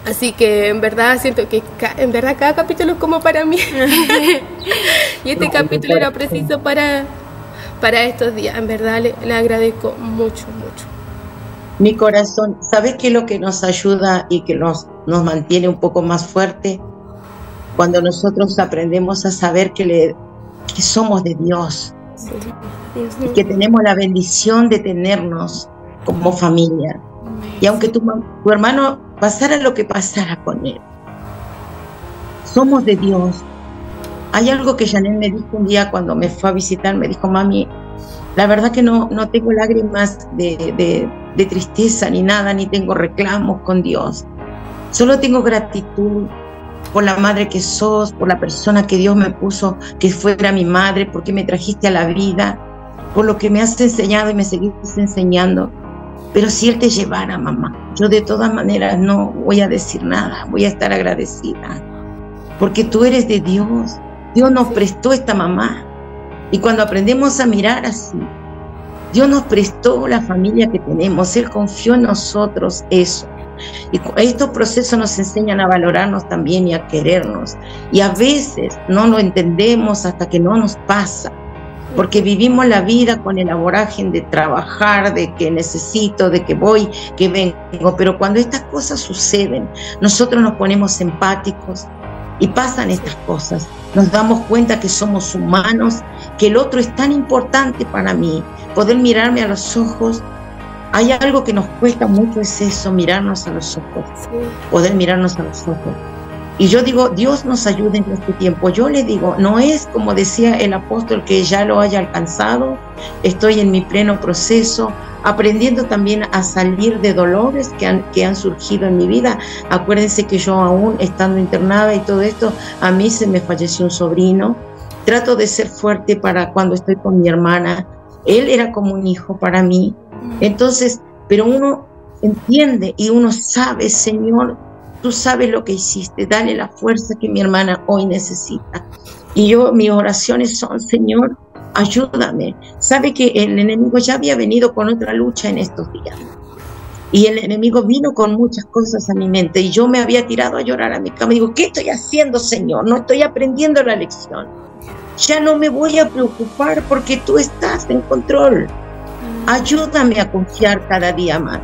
Así que en verdad siento que cada capítulo es como para mí. Y este capítulo era preciso para estos días. En verdad le agradezco mucho. Mi corazón, ¿sabes qué es lo que nos ayuda y que nos mantiene un poco más fuerte? Cuando nosotros aprendemos a saber que somos de Dios, y que tenemos la bendición de tenernos como familia. Y aunque tu hermano pasara lo que pasara con él, somos de Dios. Hay algo que Janet me dijo un día cuando me fue a visitar, me dijo: mami, la verdad que no tengo lágrimas de tristeza ni nada, ni tengo reclamos con Dios. Solo tengo gratitud por la madre que sos, por la persona que Dios me puso que fuera mi madre, porque me trajiste a la vida, por lo que me has enseñado y me seguís enseñando. Pero si Él te llevara, mamá, yo de todas maneras no voy a decir nada, voy a estar agradecida, porque tú eres de Dios. Dios nos prestó esta mamá. Y cuando aprendemos a mirar así, Dios nos prestó la familia que tenemos. Él confió en nosotros eso. Y estos procesos nos enseñan a valorarnos también y a querernos. Y a veces no lo entendemos hasta que no nos pasa, porque vivimos la vida con el vorágine de trabajar, de que necesito, de que voy, que vengo. Pero cuando estas cosas suceden, nosotros nos ponemos empáticos y pasan estas cosas. Nos damos cuenta que somos humanos, que el otro es tan importante para mí, poder mirarme a los ojos. Hay algo que nos cuesta mucho, es eso, mirarnos a los ojos, poder mirarnos a los ojos. Y yo digo, Dios nos ayude en este tiempo. Yo le digo, no es como decía el apóstol que ya lo haya alcanzado. Estoy en mi pleno proceso, aprendiendo también a salir de dolores que han surgido en mi vida. Acuérdense que yo aún estando internada y todo esto, a mí se me falleció un sobrino. Trato de ser fuerte para cuando estoy con mi hermana. Él era como un hijo para mí. Entonces, pero uno entiende y uno sabe, Señor, tú sabes lo que hiciste, dale la fuerza que mi hermana hoy necesita. Y mis oraciones son: Señor, ayúdame. Sabe que el enemigo ya había venido con otra lucha en estos días. Y el enemigo vino con muchas cosas a mi mente y yo me había tirado a llorar a mi cama. Digo, ¿qué estoy haciendo, Señor? No estoy aprendiendo la lección. Ya no me voy a preocupar porque tú estás en control. Ayúdame a confiar cada día más.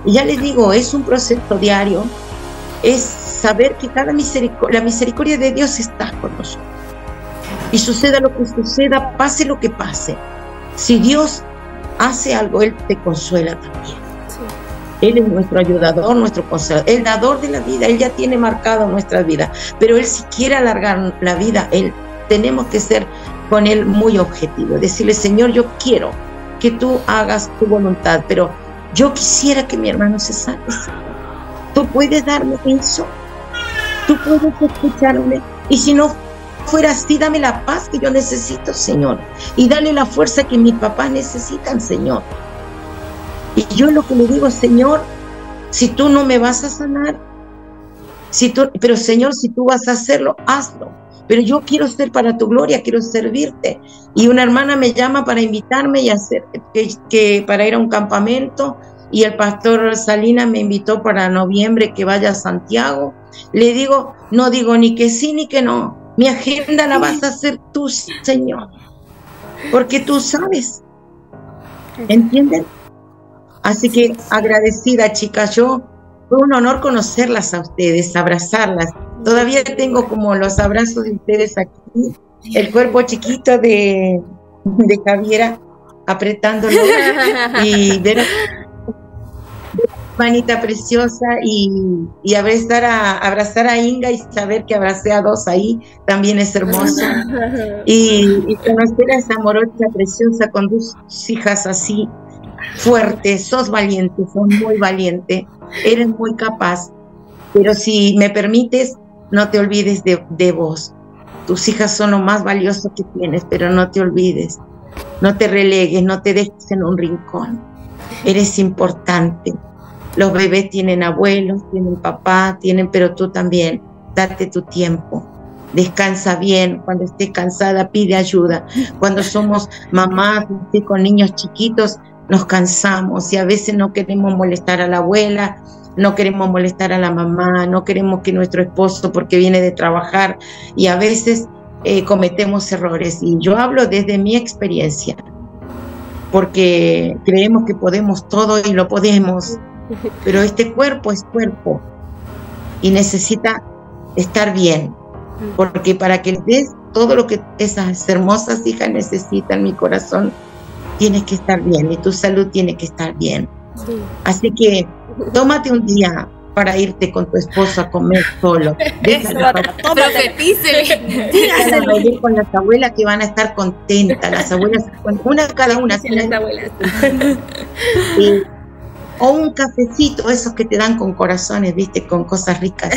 Y ya les digo, es un proceso diario. Es saber que la misericordia de Dios está con nosotros. Y suceda lo que suceda, pase lo que pase. Si Dios hace algo, Él te consuela también. Sí. Él es nuestro ayudador, nuestro consolador, el dador de la vida. Él ya tiene marcado nuestra vida. Pero Él, si quiere alargar la vida, tenemos que ser con Él muy objetivos. Decirle: Señor, yo quiero que tú hagas tu voluntad, pero yo quisiera que mi hermano se salve. Tú puedes darme eso, tú puedes escucharme, y si no fuera así, dame la paz que yo necesito, Señor, y dale la fuerza que mis papás necesitan, Señor. Y yo lo que le digo: Señor, si tú no me vas a sanar, pero Señor, si tú vas a hacerlo, hazlo. Pero yo quiero ser para tu gloria, quiero servirte. Y una hermana me llama para invitarme y para ir a un campamento. Y el pastor Salinas me invitó para noviembre que vaya a Santiago. Le digo, no digo ni que sí ni que no. Mi agenda la vas a hacer tú, Señor. Porque tú sabes. ¿Entienden? Así que agradecida, chicas. Fue un honor conocerlas a ustedes, abrazarlas. Todavía tengo como los abrazos de ustedes aquí. El cuerpo chiquito de Javiera apretándolo. Y ver manita preciosa y abrazar a Inga y saber que abracé a dos ahí también es hermoso. Y conocer a esa morocha preciosa con dos hijas así fuertes. Sos valiente, sos muy valiente, eres muy capaz, pero si me permites, no te olvides de vos. Tus hijas son lo más valioso que tienes, pero no te olvides, no te relegues, no te dejes en un rincón. Eres importante. Los bebés tienen abuelos, tienen papá, pero tú también. Date tu tiempo. Descansa bien. Cuando estés cansada, pide ayuda. Cuando somos mamás con niños chiquitos, nos cansamos y a veces no queremos molestar a la abuela, no queremos molestar a la mamá, no queremos que nuestro esposo, porque viene de trabajar, y a veces cometemos errores. Y yo hablo desde mi experiencia, porque creemos que podemos todo y lo podemos, pero este cuerpo es cuerpo y necesita estar bien, porque para que des todo lo que esas hermosas hijas necesitan, mi corazón, tienes que estar bien y tu salud tiene que estar bien. Sí. Así que tómate un día para irte con tu esposo a comer solo. Profetícele. Déjala ir con las abuelas que van a estar contentas. Las abuelas, una cada una. Sí, las abuelas. O un cafecito, esos que te dan con corazones, viste, con cosas ricas.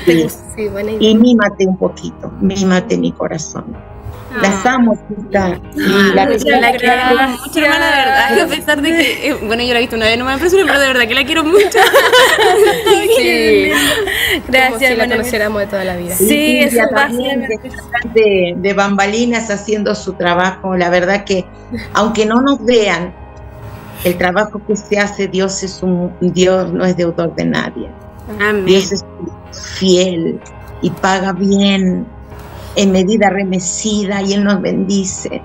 Sí, buena idea. Y mímate un poquito, mímate mi corazón. Las amo, chica. La quiero mucho, hermana, de verdad. A pesar de que, bueno, yo la he visto una vez, no me apresuro, pero de verdad que la quiero mucho. Sí. Gracias, como si la conociéramos de toda la vida. Sí, eso va de bambalinas haciendo su trabajo. La verdad que, aunque no nos vean, el trabajo que se hace, Dios es Dios no es deudor de nadie. Amén. Dios es fiel y paga bien, en medida remecida, y Él nos bendice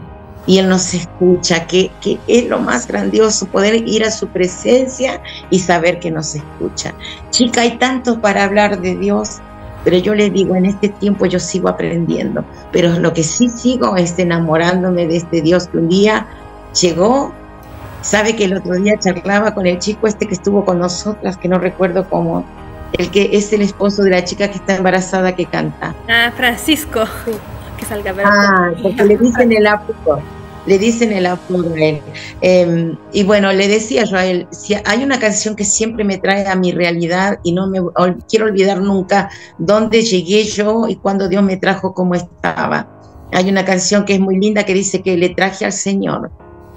y Él nos escucha, que es lo más grandioso, poder ir a su presencia y saber que nos escucha. Chica, hay tanto para hablar de Dios, pero yo les digo, en este tiempo yo sigo aprendiendo, pero lo que sí sigo es enamorándome de este Dios que un día llegó. Sabe que el otro día charlaba con el chico que estuvo con nosotras, que no recuerdo cómo, el que es el esposo de la chica que está embarazada que canta. Francisco. Sí. Que salga porque le dicen el apodo a él. Y bueno, le decía yo a él, si hay una canción que siempre me trae a mi realidad y no me quiero olvidar nunca dónde llegué yo y cuando Dios me trajo como estaba. Hay una canción que es muy linda que dice que le traje al Señor.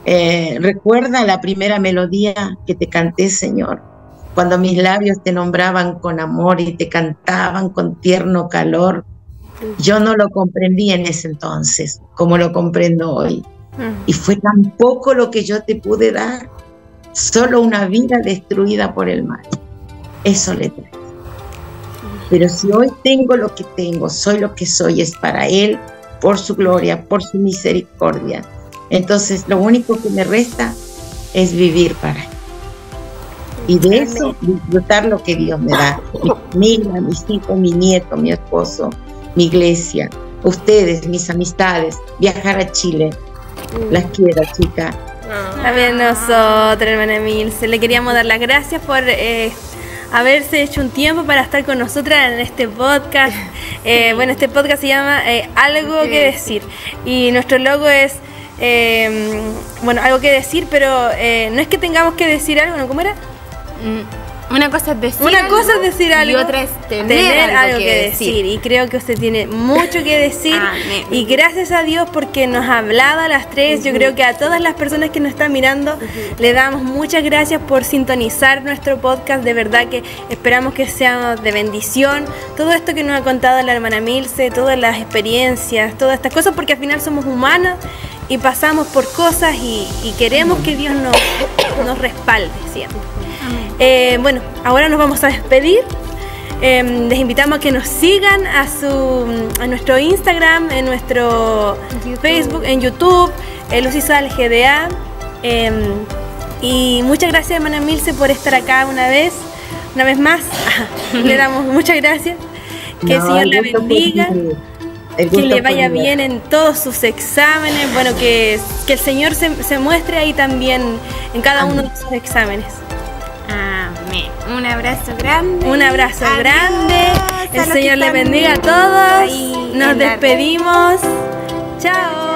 Recuerda la primera melodía que te canté, Señor, cuando mis labios te nombraban con amor y te cantaban con tierno calor. Yo no lo comprendí en ese entonces como lo comprendo hoy, y fue tan poco lo que yo te pude dar, solo una vida destruida por el mal. Eso le trae. Pero si hoy tengo lo que tengo, soy lo que soy, es para Él, por su gloria, por su misericordia. Entonces lo único que me resta es vivir para Él. Y de eso disfrutar lo que Dios me da. Mi familia, mis hijos, mi nieto, mi esposo, mi iglesia, ustedes, mis amistades, viajar a Chile. Las quiero, chica. También nosotros, hermana Emilce, le queríamos dar las gracias por haberse hecho un tiempo para estar con nosotras en este podcast. Bueno, este podcast se llama Algo que Decir. Y nuestro logo es bueno, algo que decir, pero no es que tengamos que decir algo, ¿no? ¿Cómo era? Una cosa es decir algo y otra es tener algo que decir. Y creo que usted tiene mucho que decir. Amén. Y gracias a Dios porque nos ha hablado a las tres. Yo creo que a todas las personas que nos están mirando le damos muchas gracias por sintonizar nuestro podcast. De verdad que esperamos que sea de bendición todo esto que nos ha contado la hermana Milce, todas las experiencias, todas estas cosas, porque al final somos humanas y pasamos por cosas y queremos que Dios nos respalde siempre. Bueno, ahora nos vamos a despedir. Les invitamos a que nos sigan a nuestro Instagram, en nuestro Facebook, en YouTube, Lucy Sal GDA. Y muchas gracias, hermana Milce, por estar acá una vez más. Le damos muchas gracias. Que el Señor la bendiga. Que le vaya bien en todos sus exámenes. Bueno, que el Señor se muestre ahí también en cada uno de sus exámenes. Amén. Un abrazo grande. Un abrazo grande. El Señor le bendiga a todos. Nos despedimos. Chao.